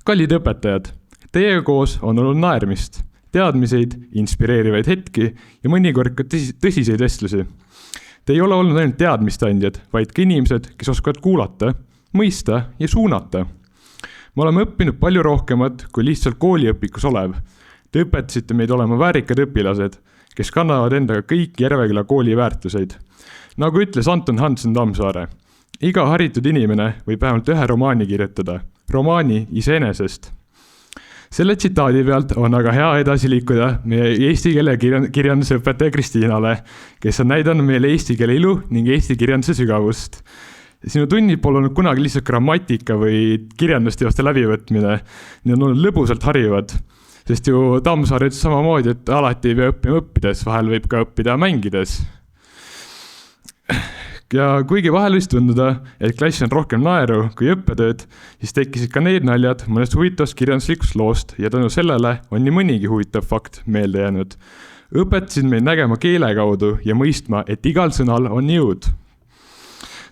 Kallid õpetajad, teiega koos on olnud naermist, teadmiseid, inspireerivaid hetki ja mõnikord ka tõsiseid vestlusi. Te ei ole olnud ainult teadmistandjad, vaid ka inimesed, kes oskavad kuulata, mõista ja suunata. Me oleme õppinud palju rohkemat kui lihtsalt kooliõpikus olev. Te õpetasite meid olema väärikad õpilased, kes kannavad endaga kõik Järveküla kooli väärtuseid. Nagu ütles Anton Hansen Tammsaare, iga haritud inimene võib vähemalt ühe romaani kirjutada, romaani iseenesest. Selle tsitaadi pealt on aga hea edasi liikuda meie eesti keele kirjanduse õpetaja Kristiinale, kes on näidanud meile eesti keele ilu ning eesti kirjanduse sügavust. Sinu tunnid pole olnud kunagi lihtsalt grammatika või kirjandusteoste läbivõtmine. Need on olnud lõbusalt harivad, sest ju Tammsaar ütles samamoodi, et alati ei pea õppima õppides, vahel võib ka õppida mängides. Ja kuigi vahel võis tunduda, et klass on rohkem naeru kui õppetööd, siis tekkisid ka need naljad mõnest huvitavast kirjanduslikust loost ja tänu sellele on nii mõnigi huvitav fakt meelde jäänud. Õpetasid meid nägema keele kaudu ja mõistma, et igal sõnal on jõud.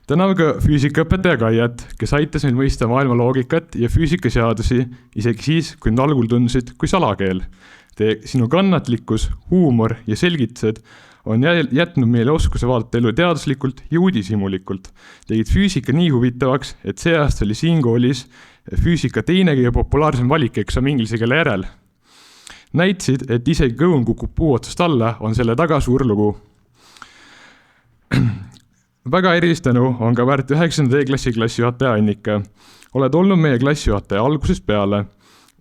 Täname ka füüsikaõpetaja Kaiat, kes aitas meil mõista maailma loogikat ja füüsikaseadusi isegi siis, kui nad algul tundusid kui salakeel. Sinu kannatlikkus, huumor ja selgitused on jätnud meile oskuse vaadata elu teaduslikult ja uudishimulikult. Tegid füüsika nii huvitavaks, et see aasta oli siin koolis füüsika teine kõige populaarsem valikeksam inglise keele järel. Näitsid, et isegi kõun kukub puu otsast alla, on selle taga suur lugu. Väga erilist tänu on ka väärt 9. D-klassi klassijuhataja Annika. Oled olnud meie klassijuhataja algusest peale.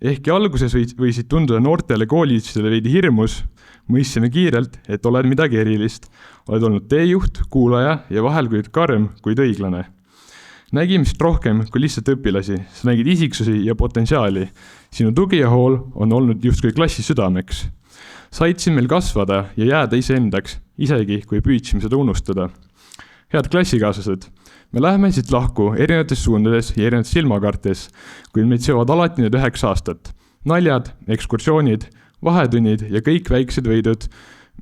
Ehkki alguses võisid tunduda noortele koolitsidele veidi hirmus, mõistsime kiirelt, et oled midagi erilist. Oled olnud teejuht, kuulaja ja vahel kuid karm, kuid õiglane. Nägime siit rohkem kui lihtsalt õpilasi, sa nägid isiksusi ja potentsiaali. Sinu tugi ja hool on olnud justkui klassi südameks. Said siin meil kasvada ja jääda iseendaks, isegi kui püüdsime seda unustada. Head klassikaaslased, me läheme siit lahku erinevates suundades ja erinevates silmakartes, kuid meid seovad alati need 9 aastat. Naljad, ekskursioonid, vahetunnid ja kõik väiksed võidud,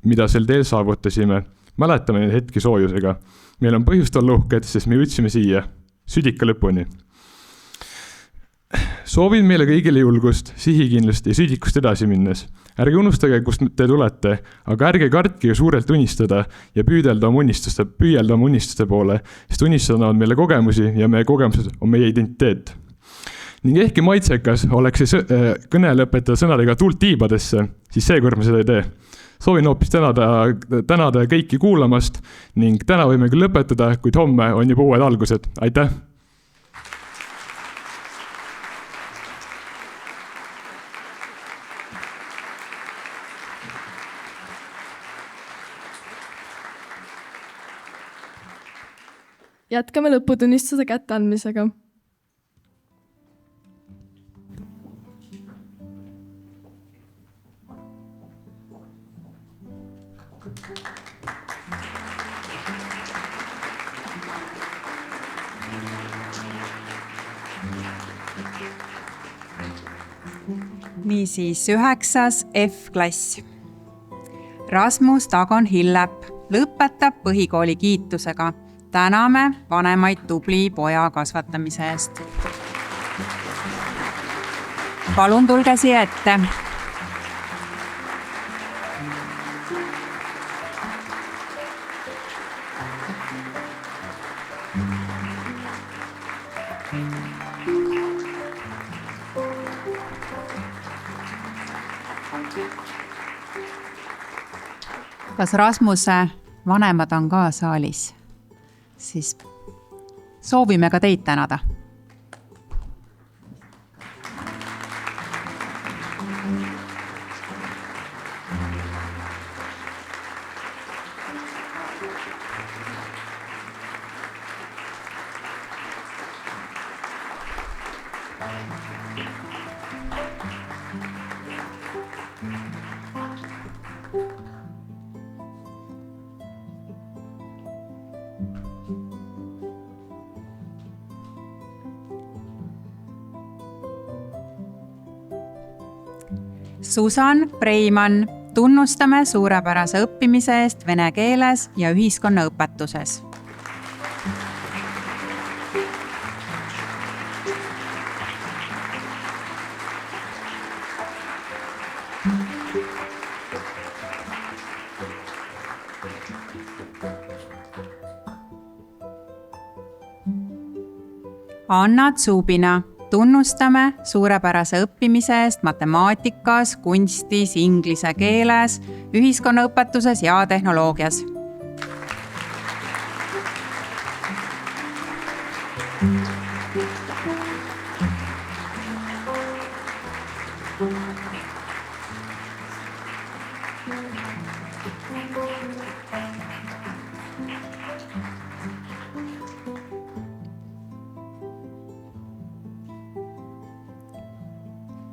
mida sel teel saavutasime. Mäletame neid hetki soojusega. Meil on põhjust olla uhked, sest me jõudsime siia. Südika lõpuni. Soovin meile kõigile julgust, sihikindlust ja südikust edasi minnes. Ärge unustage, kust te tulete, aga ärge kartke suurelt unistada ja püüdelda oma unistuste poole, sest unistused annavad meile kogemusi ja meie kogemused on meie identiteet. Ning ehkki maitsekas oleks see kõne lõpetada sõnadega tuult tiibadesse, siis seekord me seda ei tee. Soovin hoopis tänada kõiki kuulamast ning täna võime küll lõpetada, kuid homme on juba uued algused. Aitäh! Jätkame lõputunnistuse kätte andmisega. Niisiis 9. F-klass. Rasmus Tagon Hillep lõpetab põhikooli kiitusega. Täname vanemaid tubli poja kasvatamise eest. Palun tulge siia ette. Kas Rasmuse vanemad on ka saalis? Siis soovime ka teid tänada. Susan Preimann, tunnustame suurepärase õppimise eest vene keeles ja ühiskonnaõpetuses. Anna Tsubina, tunnustame suurepärase õppimise eest matemaatikas, kunstis, inglise keeles, ühiskonnaõpetuses ja tehnoloogias.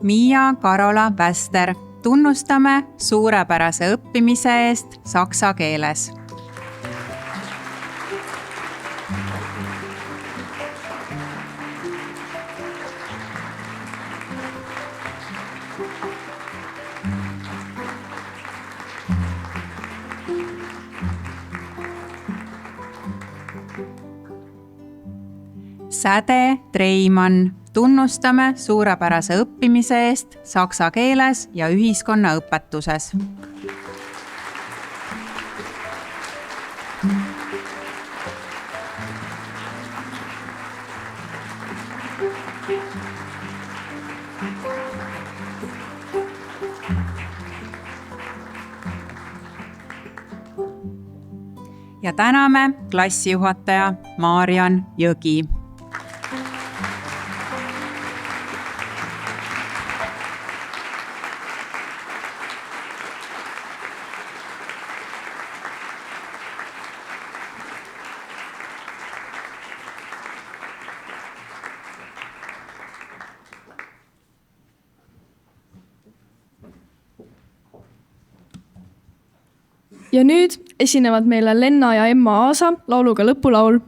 Miia Karola Väster. Tunnustame suurepärase õppimise eest saksa keeles. Säde Treimann. Tunnustame suurepärase õppimise eest saksa keeles ja ühiskonnaõpetuses. Ja täname klassijuhataja Maarjan Jõgi. Ja nüüd esinevad meile Lenna ja Emma Aasa lauluga Lõpulaul.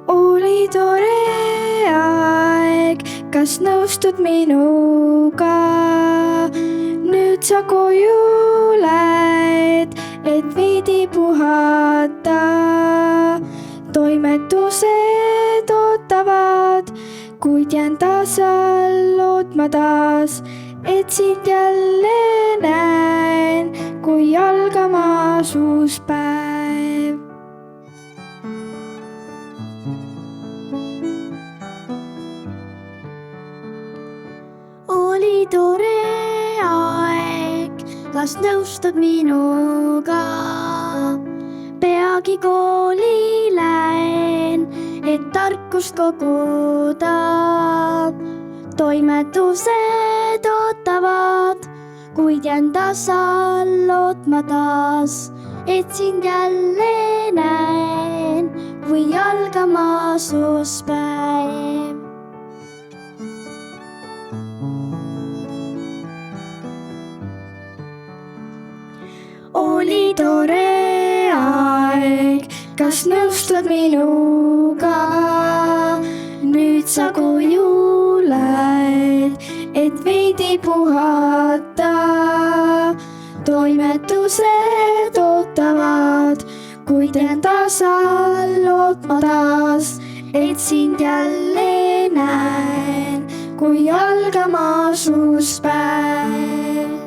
Oli tore aeg, kas nõustud minuga? Nüüd sa koju lähed, et veidi puhata. Toimetused ootavad, kuid jään tasal lootma taas, et sind jälle näen, kui algamas uus päev. Oli tore aeg, kas nõustud minuga? Peagi kooli lähen, et tarkust koguda. Toimetused ootavad, kuid jään tasal lootma taas, et sind jälle näen, kui algamas uus päev. Oli tore aeg, kas nõustud minuga? Nüüd sa koju lähed, et veidi puhata. Toimetused ootavad, kuid jään tasal lootma taas, et sind jälle näen, kui algamas uus päev.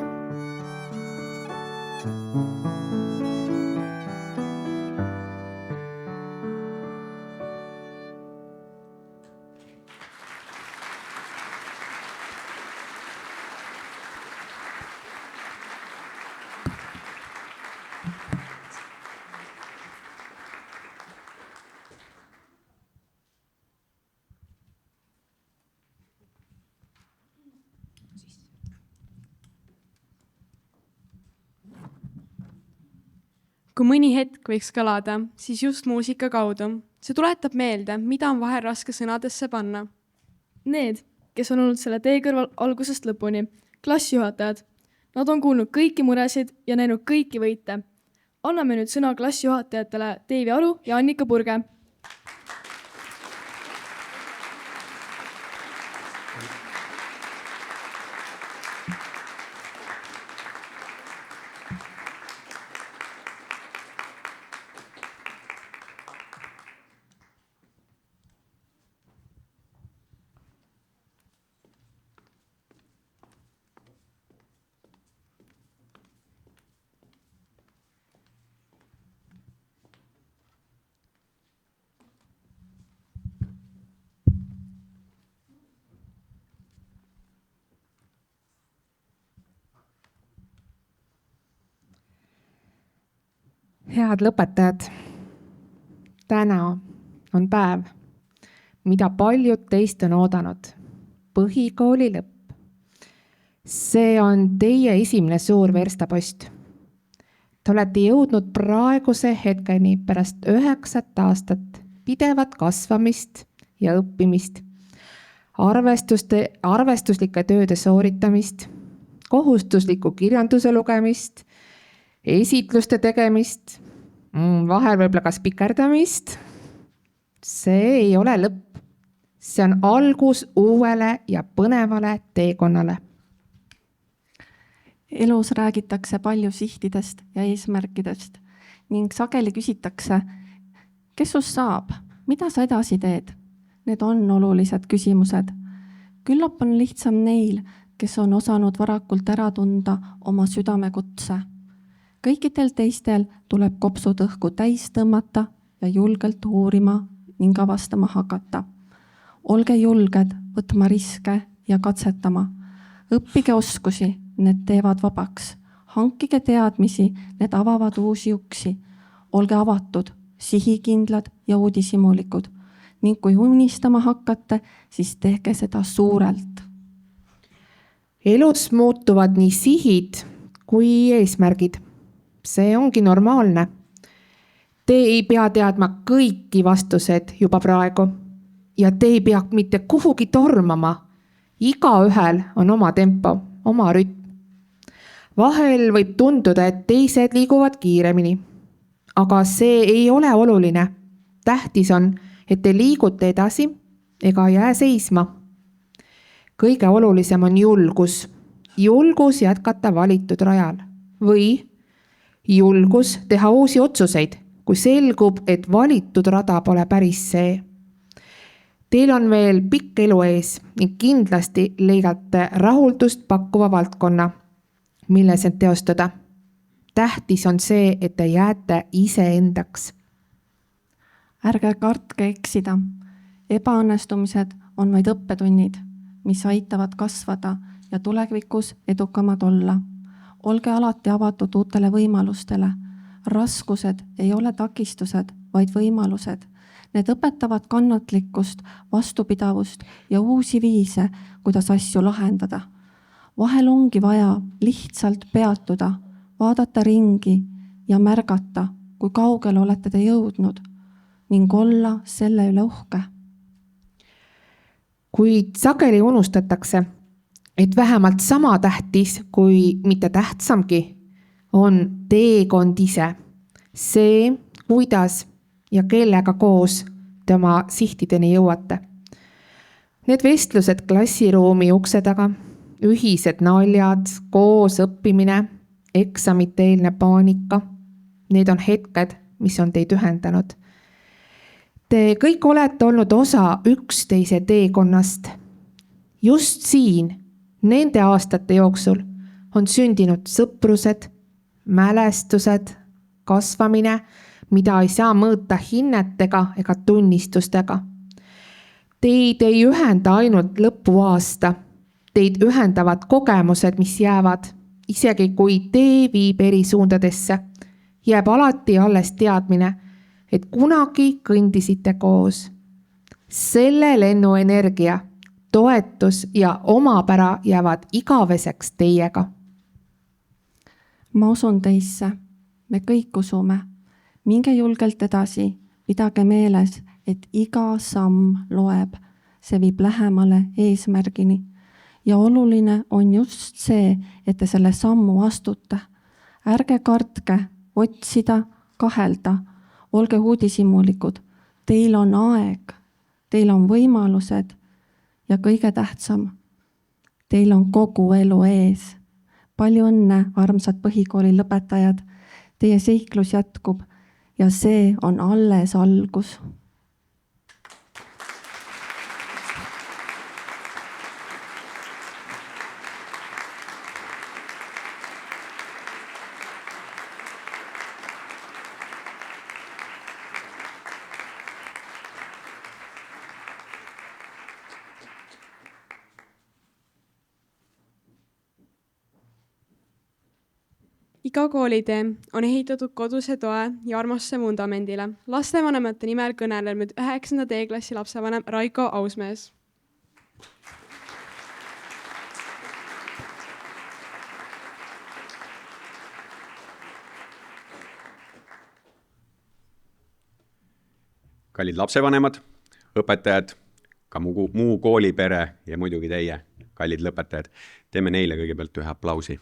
Kui mõni hetk võiks kõlada, siis just muusika kaudu. See tuletab meelde, mida on vahel raske sõnadesse panna. Need, kes on olnud selle tee kõrval algusest lõpuni, klassijuhatajad, nad on kuulnud kõiki muresid ja näinud kõiki võite. Anname nüüd sõna klassijuhatajatele Deivi Aru ja Annika Purge. head lõpetajad, täna on päev, mida paljud teist on oodanud. Põhikooli lõpp. See on teie esimene suur verstapost. Te olete jõudnud praeguse hetkeni pärast 9 aastat pidevat kasvamist ja õppimist, arvestuslike tööde sooritamist, kohustusliku kirjanduse lugemist, esitluste tegemist, vahel võib-olla ka spikerdamist. See ei ole lõpp. See on algus uuele ja põnevale teekonnale. Elus räägitakse palju sihtidest ja eesmärkidest ning sageli küsitakse, kes sust saab, mida sa edasi teed? Need on olulised küsimused. Küllap on lihtsam neil, kes on osanud varakult ära tunda oma südamekutse. Kõikidel teistel tuleb kopsud õhku täis tõmmata ja julgelt uurima ning avastama hakata. Olge julged võtma riske ja katsetama. Õppige oskusi, need teevad vabaks. Hankige teadmisi, need avavad uusi uksi. Olge avatud, sihikindlad ja uudishimulikud. Ning kui unistama hakkate, siis tehke seda suurelt. Elus muutuvad nii sihid kui eesmärgid. See ongi normaalne. Te ei pea teadma kõiki vastused juba praegu. Ja te ei pea mitte kuhugi tormama. Igaühel on oma tempo, oma rütm. Vahel võib tunduda, et teised liiguvad kiiremini. Aga see ei ole oluline. Tähtis on, et te liigute edasi ega jää seisma. Kõige olulisem on julgus. Julgus jätkata valitud rajal. Või julgus teha uusi otsuseid, kui selgub, et valitud rada pole päris see. Teil on veel pikk elu ees ning kindlasti leidate rahuldust pakkuva valdkonna, milles end teostada. Tähtis on see, et te jääte iseendaks. Ärge kartke eksida. Ebaõnnestumised on vaid õppetunnid, mis aitavad kasvada ja tulevikus edukamad olla. Olge alati avatud uutele võimalustele. Raskused ei ole takistused, vaid võimalused. Need õpetavad kannatlikkust, vastupidavust ja uusi viise, kuidas asju lahendada. Vahel ongi vaja lihtsalt peatuda, vaadata ringi ja märgata, kui kaugele olete te jõudnud ning olla selle üle uhke. Kuid sageli unustatakse, et vähemalt sama tähtis, kui mitte tähtsamgi, on teekond ise. See, kuidas ja kellega koos te oma sihtideni jõuate. Need vestlused klassiruumi ukse taga, ühised naljad, koos õppimine, eksamite eelne paanika, need on hetked, mis on teid ühendanud. Te kõik olete olnud osa üksteise teekonnast. Just siin, nende aastate jooksul, on sündinud sõprused, mälestused, kasvamine, mida ei saa mõõta hinnetega ega tunnistustega. Teid ei ühenda ainult lõpuaasta. Teid ühendavad kogemused, mis jäävad, isegi kui tee viib eri suundadesse, jääb alati alles teadmine, et kunagi kõndisite koos. Selle lennu energia, toetus ja omapära jäävad igaveseks teiega. Ma usun teisse. Me kõik usume. Minge julgelt edasi, pidage meeles, et iga samm loeb. See viib lähemale eesmärgini. Ja oluline on just see, et te selle sammu astute. Ärge kartke, otsida, kahelda. Olge uudishimulikud. Teil on aeg, teil on võimalused ja kõige tähtsam, teil on kogu elu ees. Palju õnne, armsad põhikooli lõpetajad. Teie seiklus jätkub ja see on alles algus. iga koolitee on ehitatud koduse toe ja armastuse vundamendile. Lastevanemate nimel kõneleb nüüd 9. D-klassi lapsevanem Raiko Ausmees. Kallid lapsevanemad, õpetajad, ka muu koolipere ja muidugi teie, kallid lõpetajad. Teeme neile kõigepealt ühe aplausi.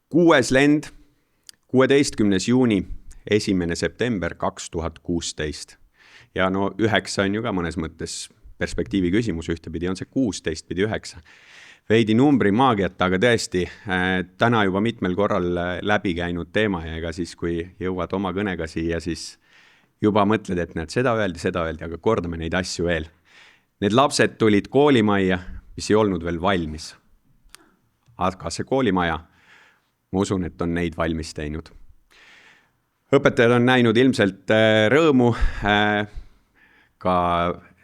Kuues lend, 16. juuni, 1. september 2016. Ja 9 on ju ka mõnes mõttes perspektiivi küsimus, ühtepidi on see 16, pidi 9. Veidi numbri maagiat, aga tõesti, täna juba mitmel korral läbi käinud teema ja ega siis, kui jõuad oma kõnega siia, siis juba mõtled, et näed, seda öeldi, aga kordame neid asju veel. Need lapsed tulid koolimajja, mis ei olnud veel valmis. Aga see koolimaja, ma usun, et on neid valmis teinud. Õpetajad on näinud ilmselt rõõmu, ka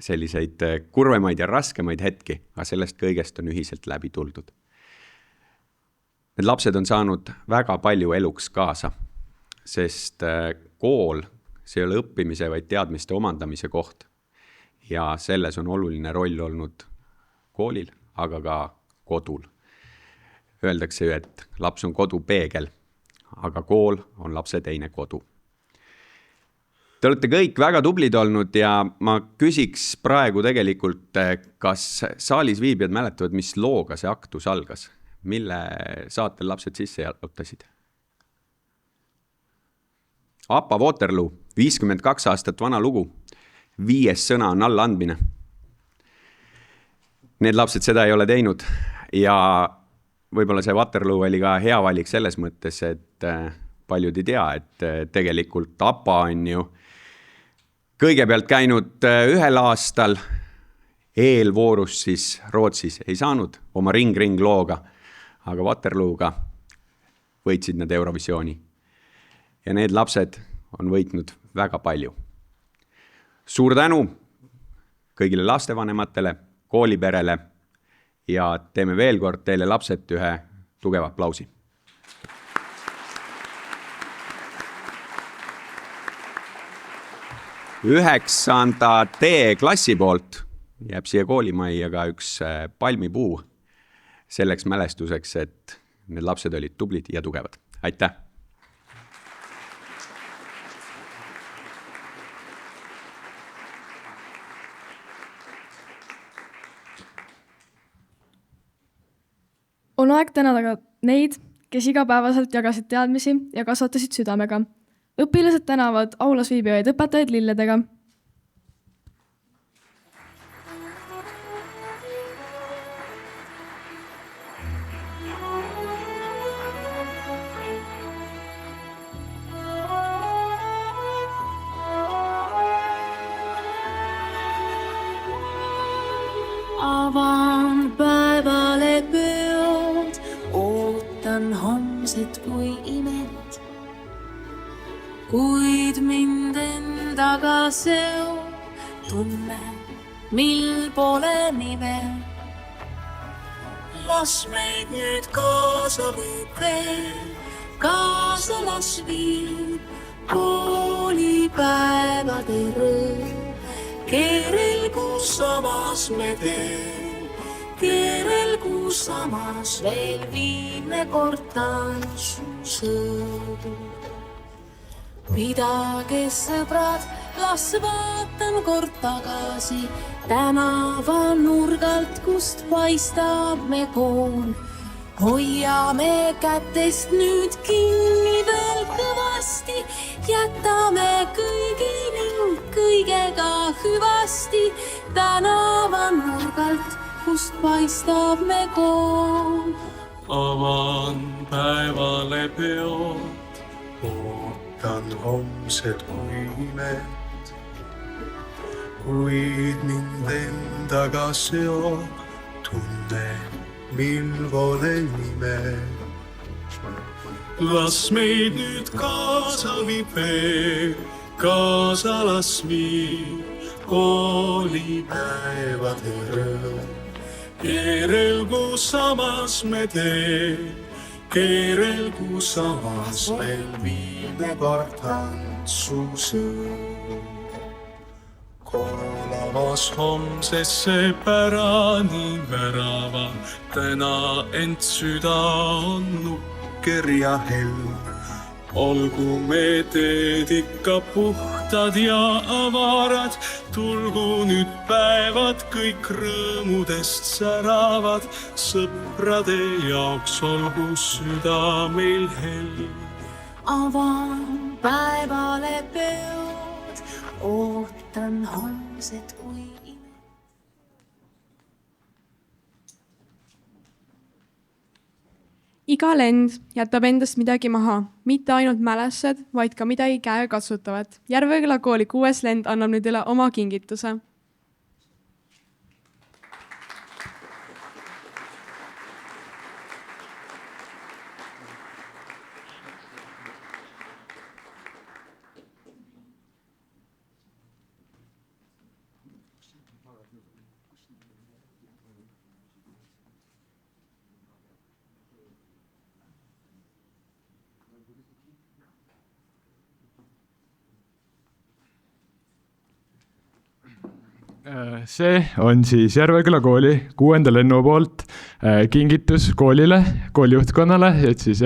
selliseid kurvemaid ja raskemaid hetki, aga sellest kõigest on ühiselt läbi tuldud. Need lapsed on saanud väga palju eluks kaasa, sest kool, see ei ole õppimise, vaid teadmiste omandamise koht. Ja selles on oluline roll olnud koolil, aga ka kodul. Öeldakse ju, et laps on kodu peegel, aga kool on lapse teine kodu. Te olete kõik väga tublid olnud ja ma küsiks praegu tegelikult, kas saalis viibijad mäletavad, mis looga see aktus algas? Mille saatel lapsed sisse jalutasid? Apa Waterloo, 52 aastat vana lugu, 5 sõna on allaandmine. Need lapsed seda ei ole teinud ja võib-olla see Waterloo oli ka hea valik selles mõttes, et paljud ei tea, et tegelikult Apa on ju kõigepealt käinud 1 aastal eelvoorus siis Rootsis ei saanud oma ring looga, aga Waterlooga võitsid nad Eurovisiooni. Ja need lapsed on võitnud väga palju. Suur tänu kõigile lastevanematele, kooliperele ja teeme veel kord teile lapsed ühe tugeva aplausi. Üheksanda D-klassi poolt jääb siia koolimajja ka üks palmipuu selleks mälestuseks, et need lapsed olid tublid ja tugevad. Aitäh! On aeg tänada neid, kes igapäevaselt jagasid teadmisi ja kasvatasid südamega. Õpilased tänavad aulas viibivaid õpetajaid lilledega. Avan päevale peod, ootan homset kui imet. Kuid mind endaga seob tunne, mil pole nime. Las meid nüüd kaasa viib veel, kaasa las viib koolipäevade rõõm. Keerel, kus samas me teen, keerel, kus samas veel viimne kord tantsusõõdu. Pidage sõbrad, las vaatan kord tagasi tänava nurgalt, kust paistab me kool. Hoiame kätest nüüd kinni veel kõvasti, jätame kõigi ning kõigega hüvasti tänava nurgalt, kust paistab me kool. Avan päevale peod, ootan homset kui imet, kuid mind endaga seob tunne, mil pole nime. Las meid nüüd kaasa viib veel, kaasa las viib koolipäevade rõõm. Keerelgu samas me teel, keerelgu samas veel viimne kord tantsusõõm. Korlamas homsesse pärani värava, täna ent süda on nukker ja hell. Olgu me teed ikka puhtad ja avarad, tulgu nüüd päevad kõik rõõmudest säravad, sõprade jaoks olgu süda meil hell. Avan päevale peod, ootan homset kui ime. Iga lend jätab endast midagi maha, mitte ainult mälestused, vaid ka midagi käekatsutavat. Järveküla kooli 6. lend annab nüüd üle oma kingituse. See on siis Järveküla kooli 6. lennu poolt kingitus koolile, kooli juhtkonnale, et siis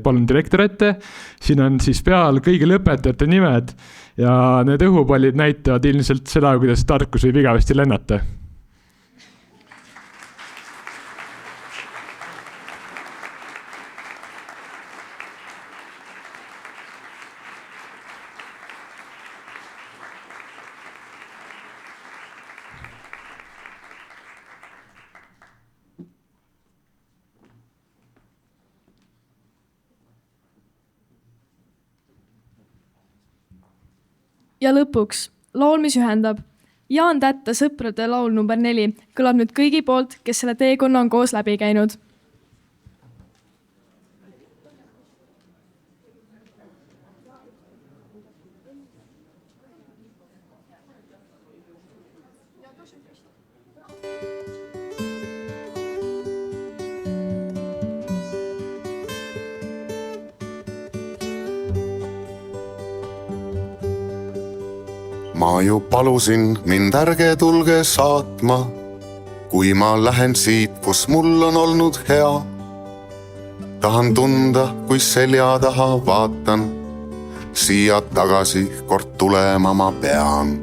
palun direktor ette. Siin on siis peal kõigi lõpetajate nimed ja need õhupallid näitavad ilmselt seda, kuidas tarkus võib igavesti lennata. Ja lõpuks laul, mis ühendab. Jaan Tätta sõprade laul number 4 kõlab nüüd kõigi poolt, kes selle teekonna on koos läbi käinud. Ma ju palusin mind ärge tulge saatma, kui ma lähen siit, kus mul on olnud hea. Tahan tunda, kui selja taha vaatan, siia tagasi kord tulema ma pean.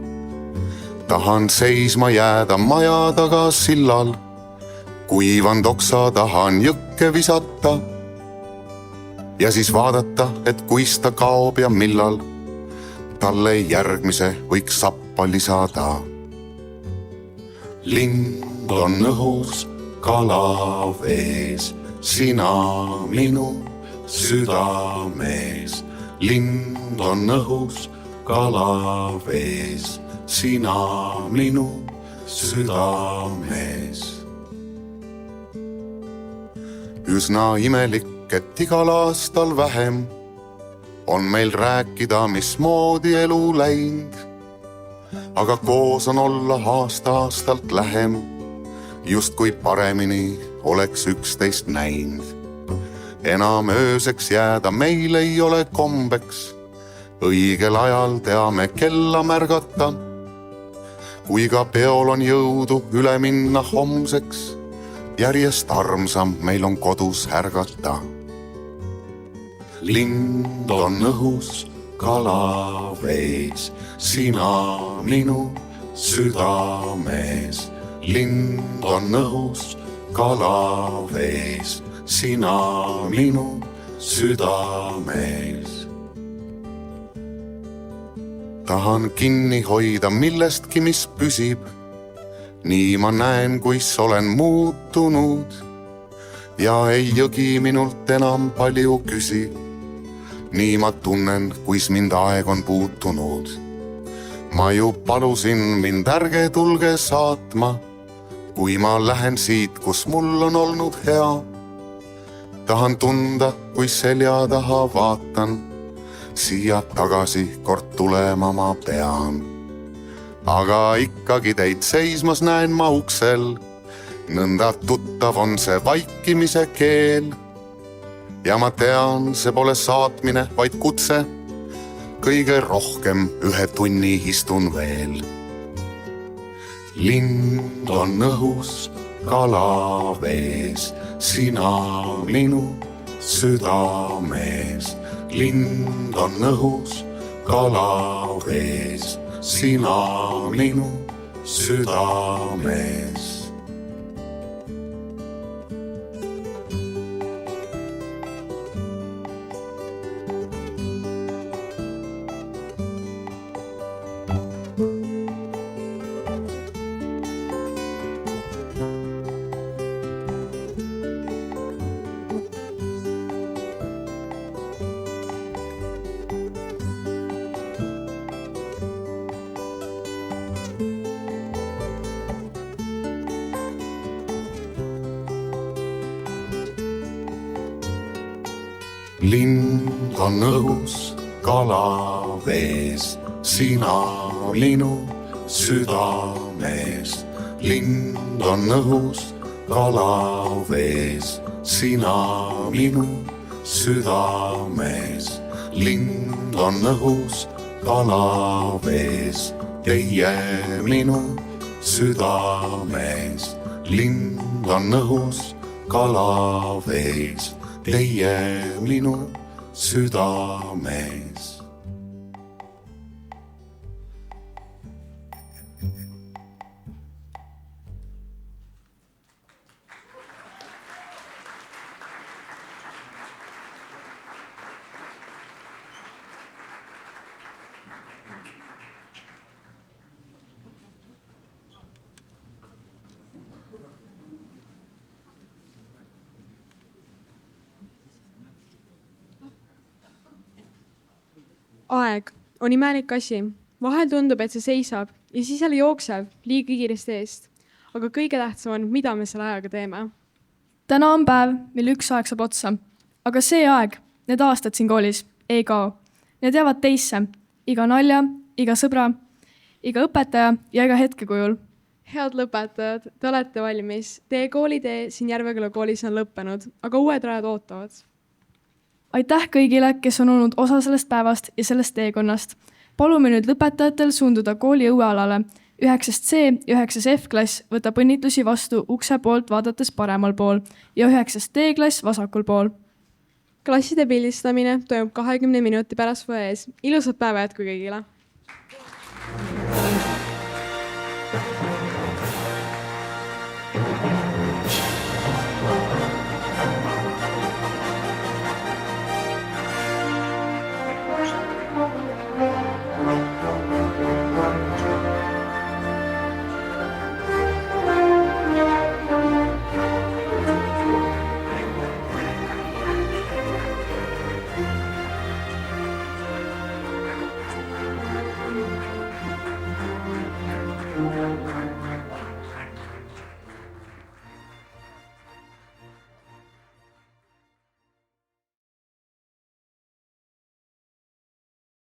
Tahan seisma jääda maja taga sillal, kuivan oksa tahan jõkke visata ja siis vaadata, et kuis ta kaob ja millal talle järgmise võiks sappa lisada. Lind on õhus, kala vees, sina minu südamees. Lind on õhus, kala vees, sina minu südamees. Üsna imelik, et igal aastal vähem on meil rääkida, mismoodi elu läinud. Aga koos on olla aasta-aastalt lähem, just kui paremini oleks üksteist näinud. Enam ööseks jääda meil ei ole kombeks, õigel ajal teame kella märgata. Kui ka peol on jõudu üle minna homseks, järjest armsam meil on kodus ärgata. Lind on õhus, kala vees, sina minu südamees. Lind on õhus, kala vees, sina minu südamees. Tahan kinni hoida millestki, mis püsib. Nii ma näen, kuis olen muutunud ja ei jõgi minult enam palju küsi. Nii ma tunnen, kuis mind aeg on puutunud. Ma ju palusin mind ärge tulge saatma, kui ma lähen siit, kus mul on olnud hea. Tahan tunda, kui selja taha vaatan, siia tagasi kord tulema ma pean. aga ikkagi teid seismas näen ma uksel. Nõnda tuttav on see vaikimise keel. Ja ma tean, see pole saatmine, vaid kutse. Kõige rohkem 1 tunni istun veel. Lind on õhus, kala vees, sina minu südamees. Lind on õhus, kala vees, sina minu südamees. Lind on õhus, kala vees, sina minu südamees. Lind on õhus, kala vees, sina minu südamees. Lind on õhus, kala vees, teie minu südamees. Lind on õhus, kala vees, teie minu südamees. Aeg on imelik asi. Vahel tundub, et see seisab ja siis jälle jookseb liiga kiiresti eest. Aga kõige tähtsam on, mida me selle ajaga teeme. Täna on päev, mil üks aeg saab otsa. Aga see aeg, need aastad siin koolis, ei kao. Need jäävad teisse. Iga nalja, iga sõbra, iga õpetaja ja iga hetke kujul. Head lõpetajad, te olete valmis. Teie koolitee siin Järveküla koolis on lõppenud, aga uued rajad ootavad. Aitäh kõigile, kes on olnud osa sellest päevast ja sellest teekonnast. Palume nüüd lõpetajatel suunduda kooli õuealale. 9C ja 9F klass võtab õnnitlusi vastu ukse poolt vaadates paremal pool ja 9D klass vasakul pool. Klasside pildistamine toimub 20 minuti pärast ees. Ilusat päeva jätku kõigile!